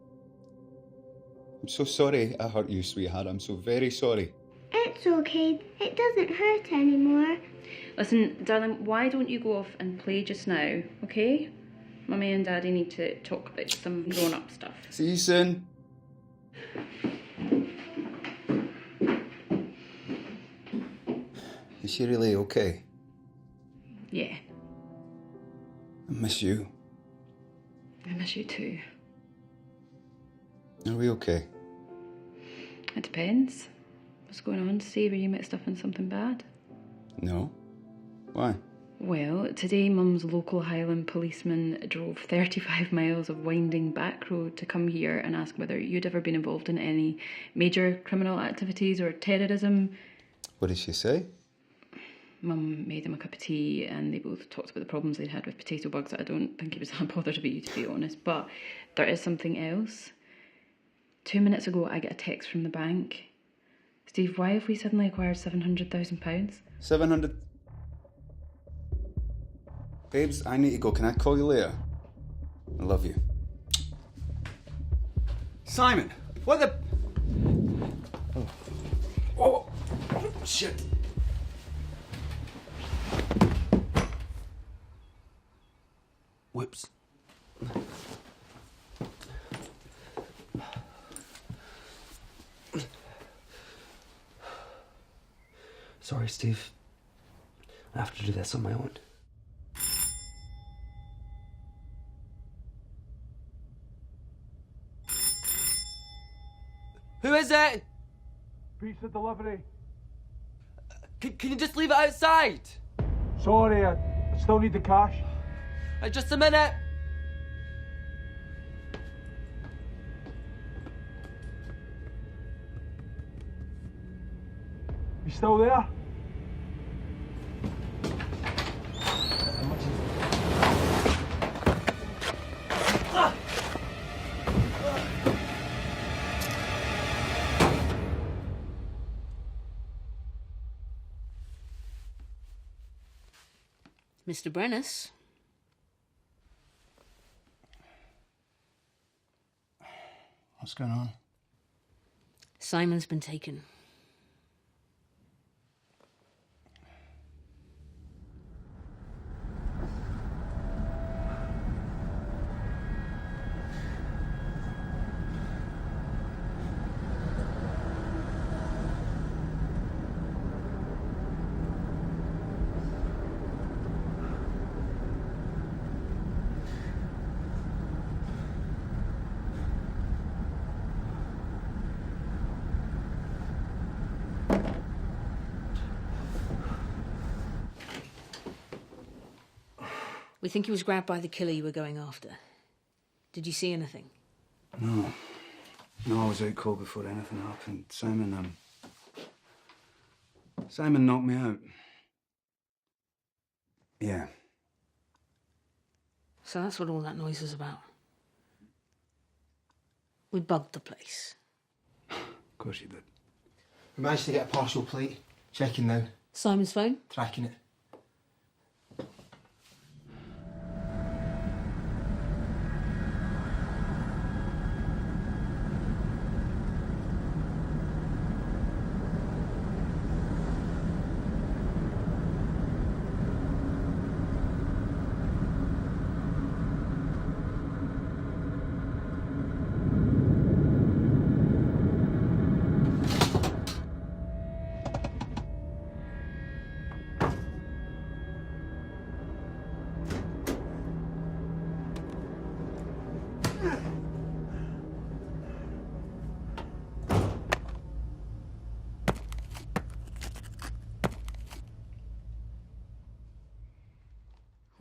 I'm so sorry I hurt you, sweetheart. I'm so very sorry. It's okay. It doesn't hurt anymore. Listen, darling, why don't you go off and play just now, okay? Mummy and Daddy need to talk about some grown-up stuff. See you soon. Is she really okay? Yeah, I miss you. I miss you too. Are we okay? It depends. What's going on? See, were you mixed up in something bad? No. Why? Well, today Mum's local Highland policeman drove 35 miles of winding back road to come here and ask whether you'd ever been involved in any major criminal activities or terrorism. What did she say? Mum made him a cup of tea and they both talked about the problems they'd had with potato bugs. I don't think he was that bothered about you, to be honest. But there is something else. 2 minutes ago, I get a text from the bank. Steve, why have we suddenly acquired £700,000? 700... Babes, I need to go. Can I call you later? I love you. Simon, what the... Oh, shit. Whoops. Sorry, Steve. I have to do this on my own. Who is it? Pizza delivery. Can you just leave it outside? Sorry, I still need the cash. Just a minute. You still there? Mr. Brennis. What's going on? Simon's been taken. We think he was grabbed by the killer you were going after. Did you see anything? No. No, I was out cold before anything happened. Simon knocked me out. Yeah. So that's what all that noise was about. We bugged the place. Of course you did. We managed to get a partial plate. Checking now. Simon's phone? Tracking it.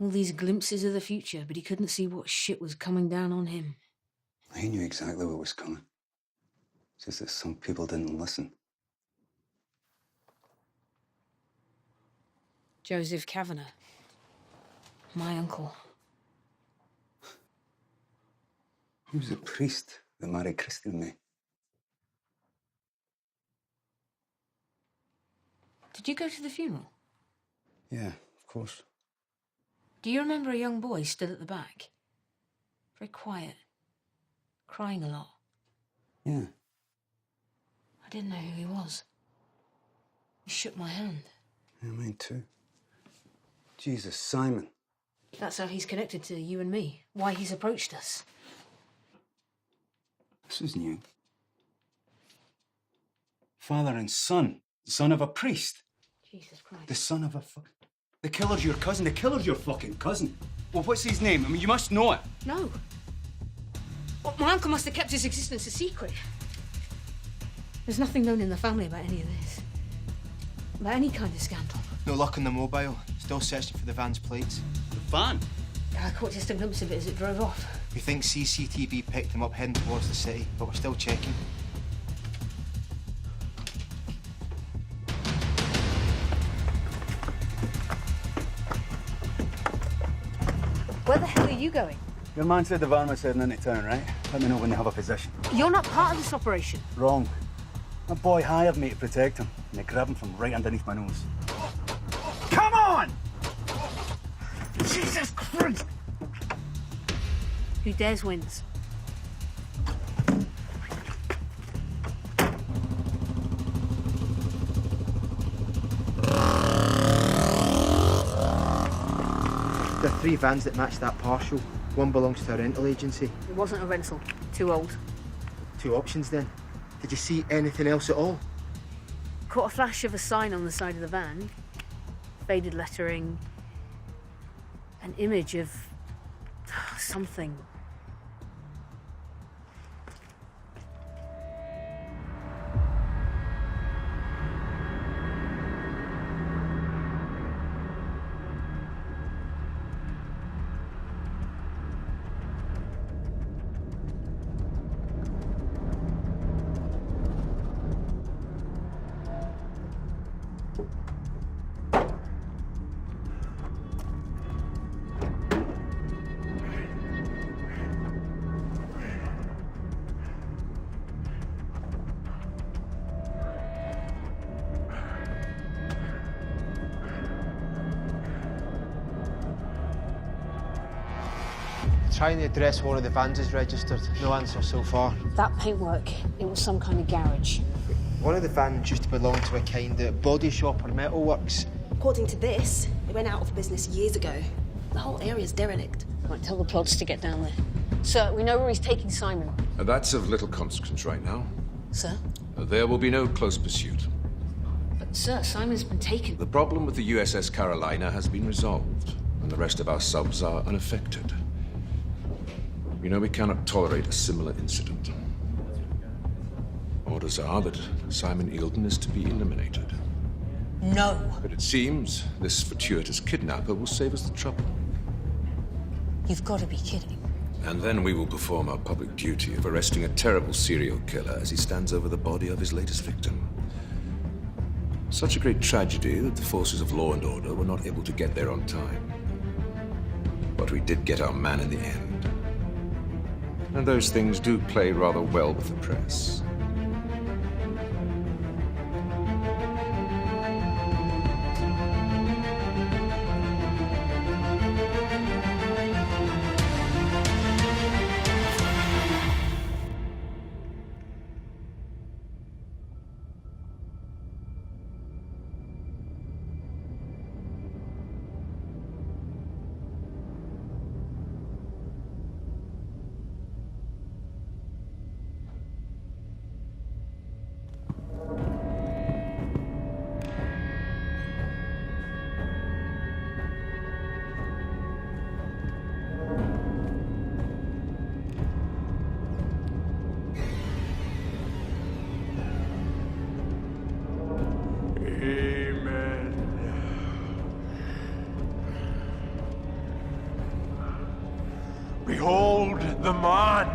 All these glimpses of the future, but he couldn't see what shit was coming down on him. He knew exactly what was coming. It's just that some people didn't listen. Joseph Kavanagh. My uncle. He was a priest that married Christy and me. Did you go to the funeral? Yeah, of course. Do you remember a young boy stood at the back? Very quiet. Crying a lot. Yeah. I didn't know who he was. He shook my hand. Yeah, mine too. Jesus, Simon. That's how he's connected to you and me. Why he's approached us. This is new. Father and son. Son of a priest. Jesus Christ. The son of a The killer's your cousin. The killer's your fucking cousin. Well, what's his name? I mean, you must know it. No. Well, my uncle must have kept his existence a secret. There's nothing known in the family about any of this. About any kind of scandal. No luck on the mobile. Still searching for the van's plates. The van? I caught just a glimpse of it as it drove off. We think CCTV picked him up heading towards the city, but we're still checking. Where the hell are you going? Your man said the van was heading into town, right? Let me know when they have a position. You're not part of this operation. Wrong. My boy hired me to protect him, and they grabbed him from right underneath my nose. Come on! Jesus Christ! Who dares wins. 3 vans that match that partial. One belongs to a rental agency. It wasn't a rental. Too old. 2 options then. Did you see anything else at all? Caught a flash of a sign on the side of the van. Faded lettering. An image of something. Trying the address one of the vans is registered. No answer so far. That paintwork, it was some kind of garage. One of the vans used to belong to a kind of body shop or metalworks. According to this, it went out of business years ago. The whole area's derelict. Might tell the plods to get down there. Sir, we know where he's taking Simon. That's of little consequence right now. Sir? There will be no close pursuit. But, sir, Simon's been taken. The problem with the USS Carolina has been resolved, and the rest of our subs are unaffected. You know we cannot tolerate a similar incident. Orders are that Simon Eildon is to be eliminated. No. But it seems this fortuitous kidnapper will save us the trouble. You've got to be kidding. And then we will perform our public duty of arresting a terrible serial killer as he stands over the body of his latest victim. Such a great tragedy that the forces of law and order were not able to get there on time. But we did get our man in the end. And those things do play rather well with the press. Behold the man!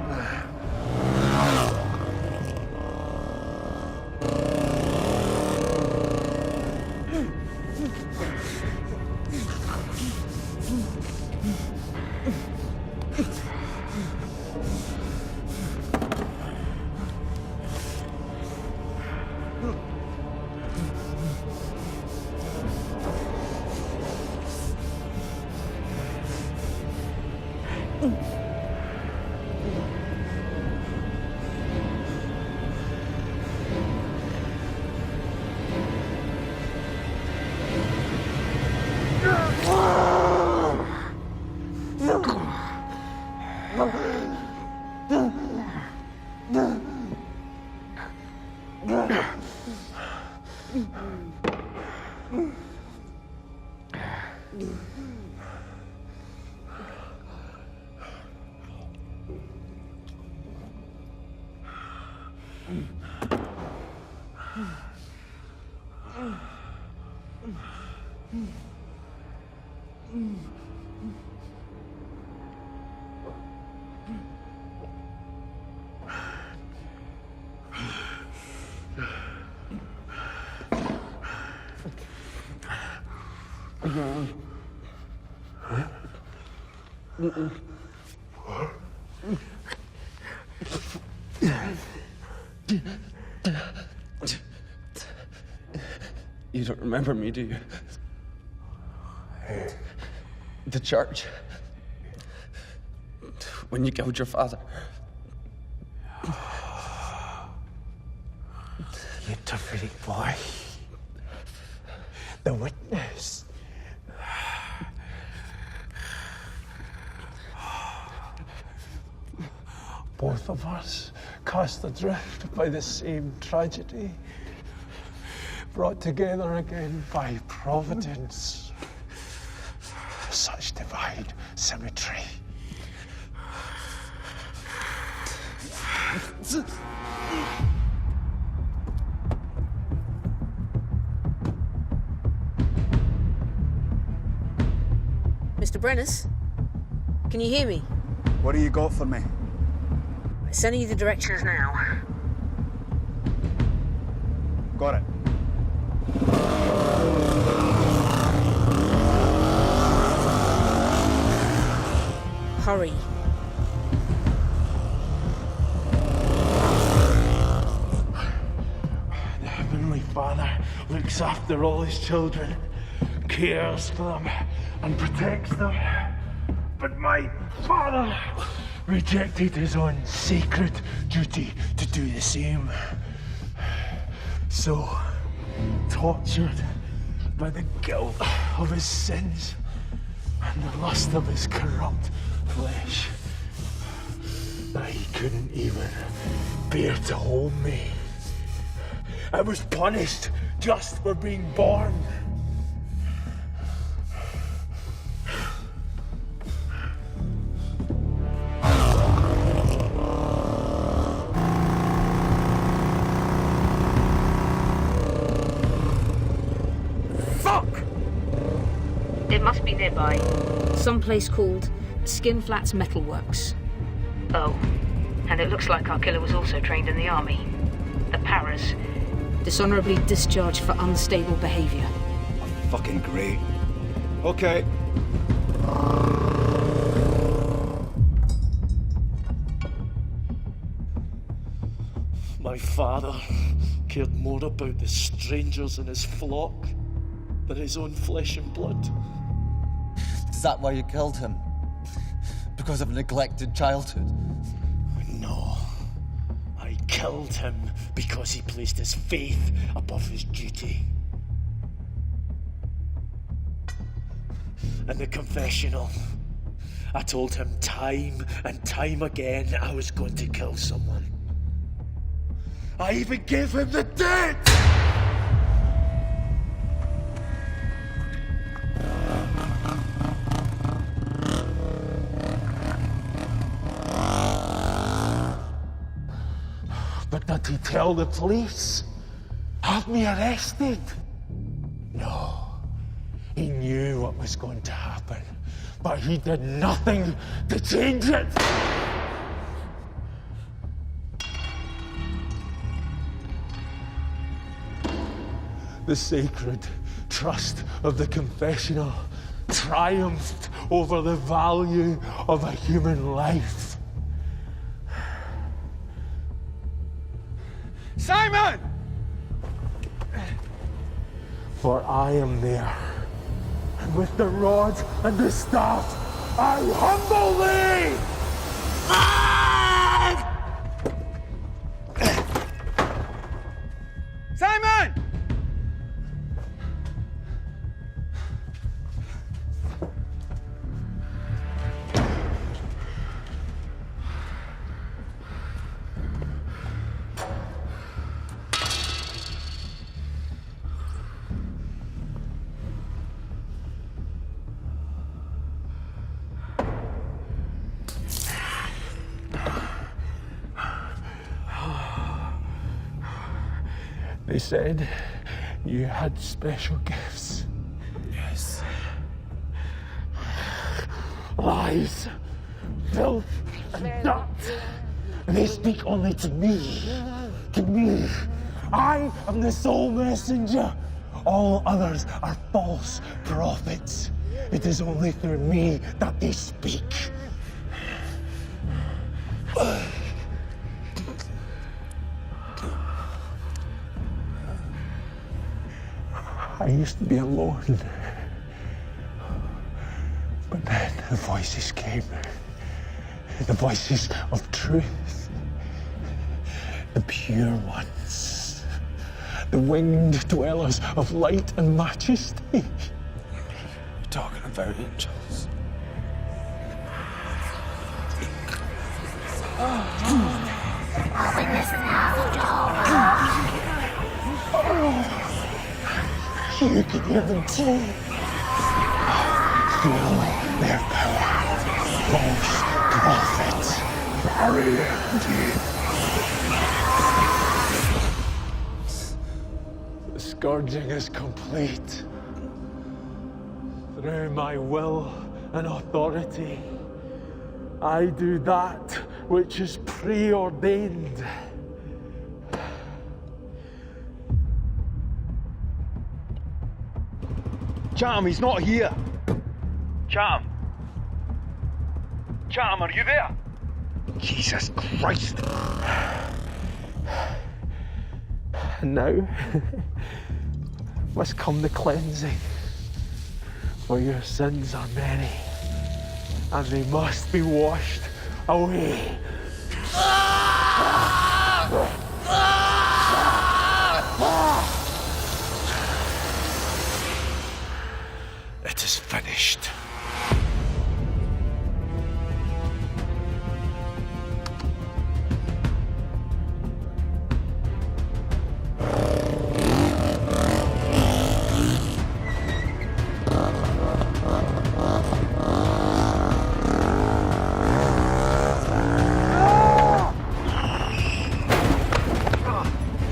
You don't remember me, do you? The church. When you killed your father. You tough boy. The witness. Both of us cast adrift by the same tragedy, brought together again by Providence. Such divine symmetry. Mr. Brennus, can you hear me? What do you got for me? I'm sending you the directions now. Got it. Hurry. The Heavenly Father looks after all his children, cares for them, and protects them. But my father rejected his own sacred duty to do the same. So, tortured by the guilt of his sins and the lust of his corrupt flesh, that he couldn't even bear to hold me. I was punished just for being born. It must be nearby. Someplace called Skinflat's Metalworks. Oh, and it looks like our killer was also trained in the army. The Paras. Dishonorably discharged for unstable behavior. Fucking great. Okay. My father cared more about the strangers in his flock than his own flesh and blood. Is that why you killed him? Because of a neglected childhood? No. I killed him because he placed his faith above his duty. In the confessional, I told him time and time again I was going to kill someone. I even gave him the date! But did he tell the police? Have me arrested? No. He knew what was going to happen, but he did nothing to change it. The sacred trust of the confessional triumphed over the value of a human life. Simon! For I am there, and with the rod and the staff, I humble thee! Simon! They said you had special gifts. Yes. Lies, filth, and dirt. They speak only to me. To me. I am the sole messenger. All others are false prophets. It is only through me that they speak. I used to be alone. But then the voices came. The voices of truth. The pure ones. The winged dwellers of light and majesty. You're talking about angels. You can hear them too. Feel their power. False prophets. The scourging is complete. Through my will and authority, I do that which is preordained. Cham, he's not here. Cham. Cham, are you there? Jesus Christ. And now must come the cleansing, for your sins are many, and they must be washed away. It is finished.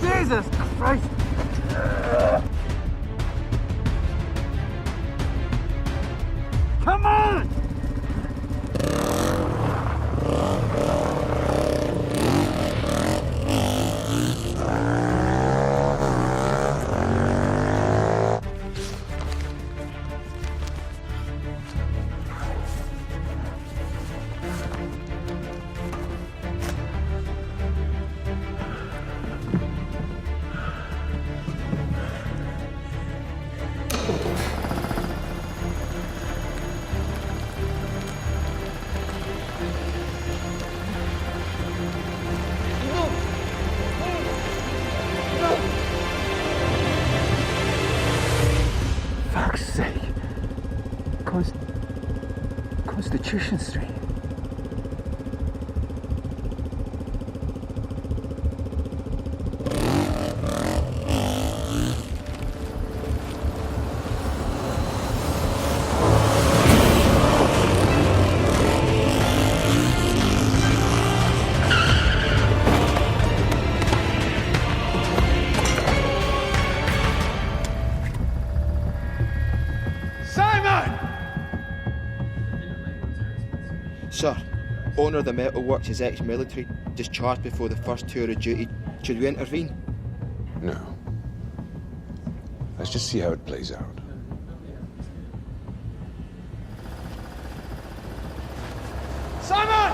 Jesus Christ! Come on! Fuck's sake. Constitution Street. Sir, owner of the metalworks is ex-military, discharged before the first tour of duty. Should we intervene? No. Let's just see how it plays out. Simon!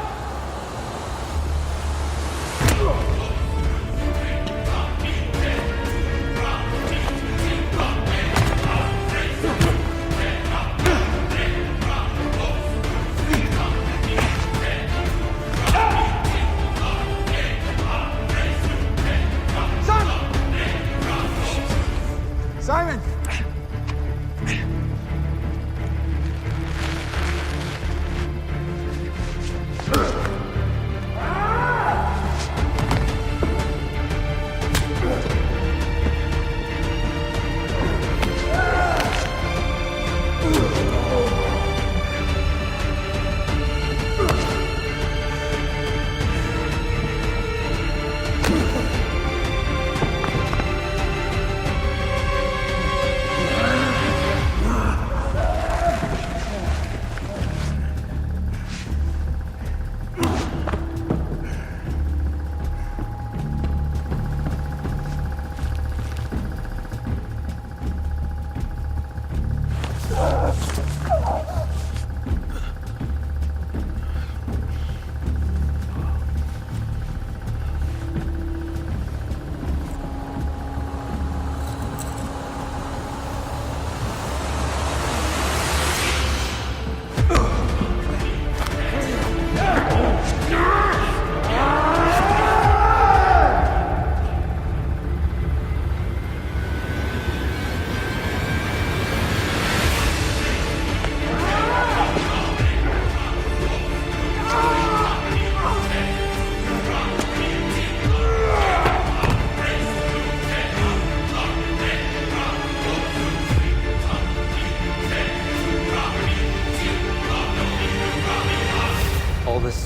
Simon!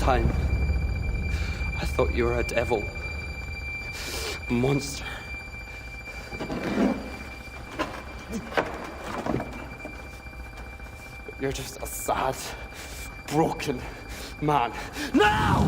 time, I thought you were a devil. A monster. But you're just a sad, broken man. Now!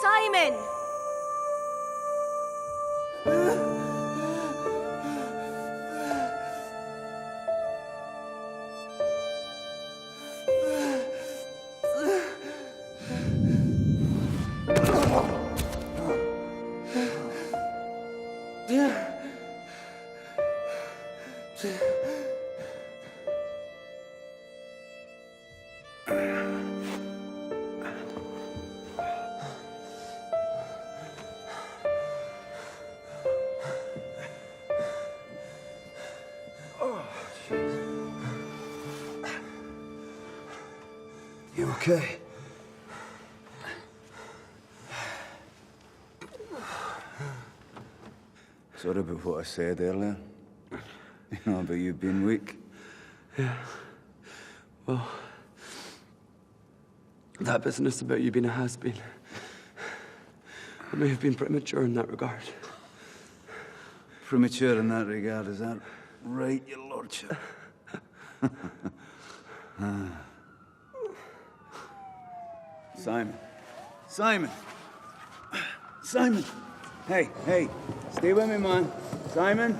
Simon! You okay? Sorry about what I said earlier. You know, about you being weak. Yeah. Well, that business about you being a has-been, I may have been premature in that regard. Premature in that regard, is that right, your lordship? Simon. Simon! Simon! Hey, hey, stay with me, man. Simon!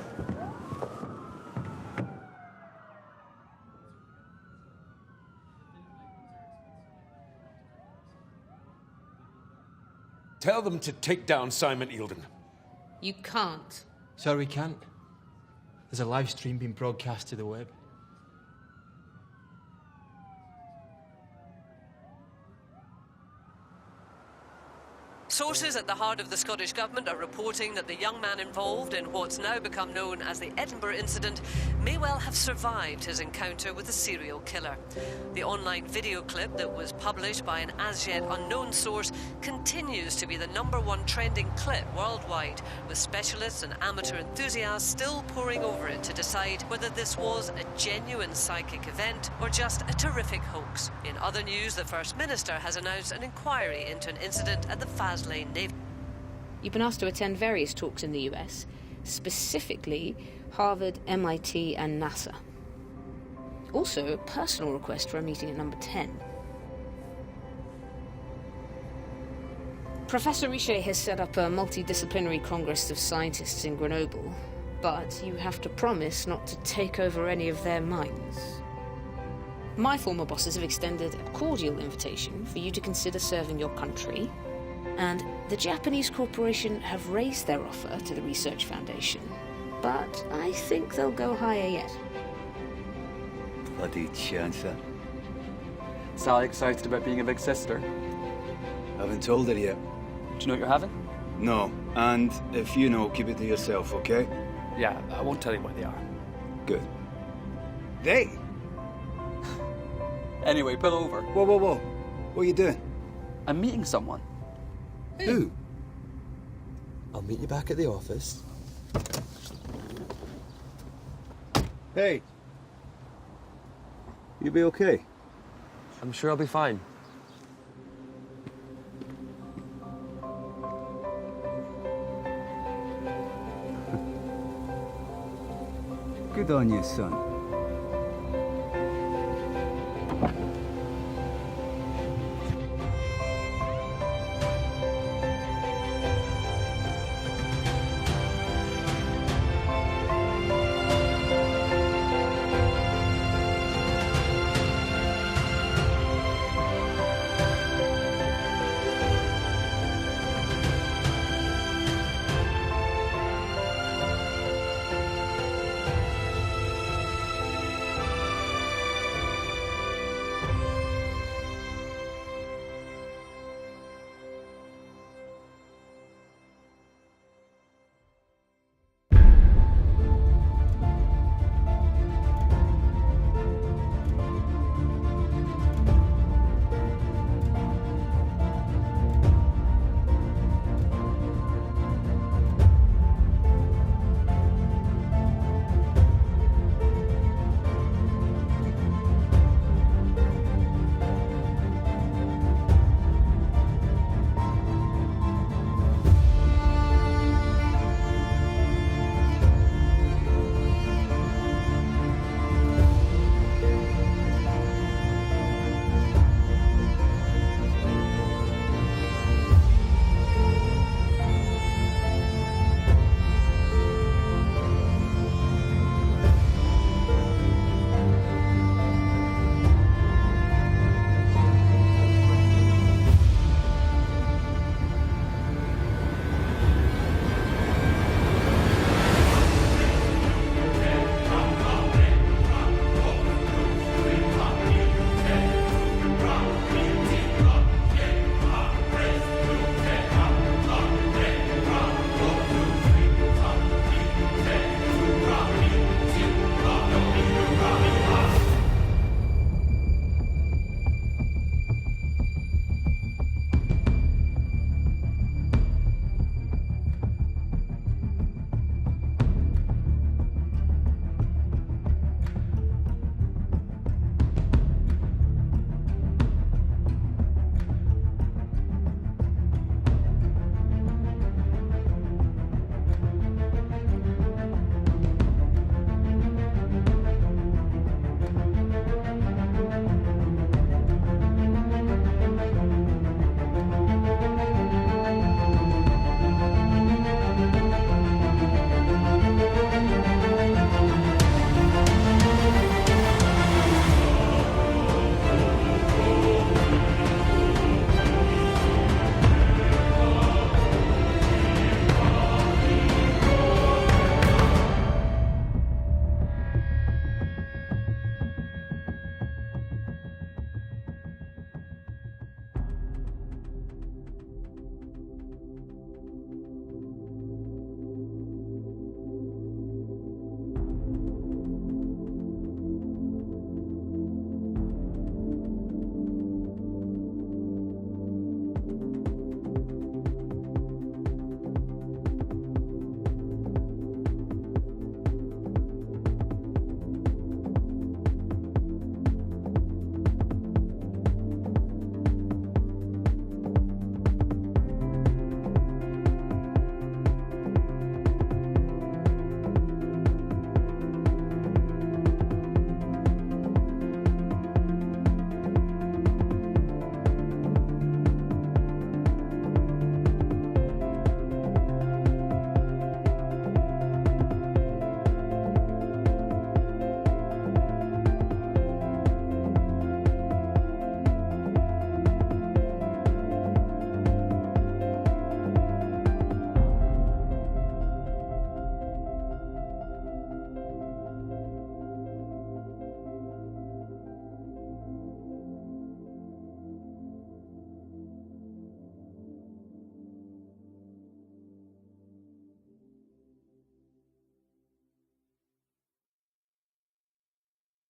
Tell them to take down Simon Eildon. You can't. Sir, we can't. There's a live stream being broadcast to the web. Sources at the heart of the Scottish Government are reporting that the young man involved in what's now become known as the Edinburgh incident may well have survived his encounter with a serial killer. The online video clip that was published by an as-yet unknown source continues to be the #1 trending clip worldwide, with specialists and amateur enthusiasts still poring over it to decide whether this was a genuine psychic event or just a terrific hoax. In other news, the First Minister has announced an inquiry into an incident at the Faslane Navy. You've been asked to attend various talks in the US, specifically Harvard, MIT, and NASA. Also, a personal request for a meeting at number 10. Professor Richer has set up a multidisciplinary congress of scientists in Grenoble, but you have to promise not to take over any of their minds. My former bosses have extended a cordial invitation for you to consider serving your country, and the Japanese corporation have raised their offer to the Research Foundation, but I think they'll go higher yet. Bloody chancer. Sally excited about being a big sister. Haven't told her yet. Do you know what you're having? No, and if you know, keep it to yourself, okay? Yeah, I won't tell you what they are. Good. They? Anyway, pull over. Whoa, whoa, whoa. What are you doing? I'm meeting someone. Who? I'll meet you back at the office. Hey. You be okay? I'm sure I'll be fine. Good on you, son.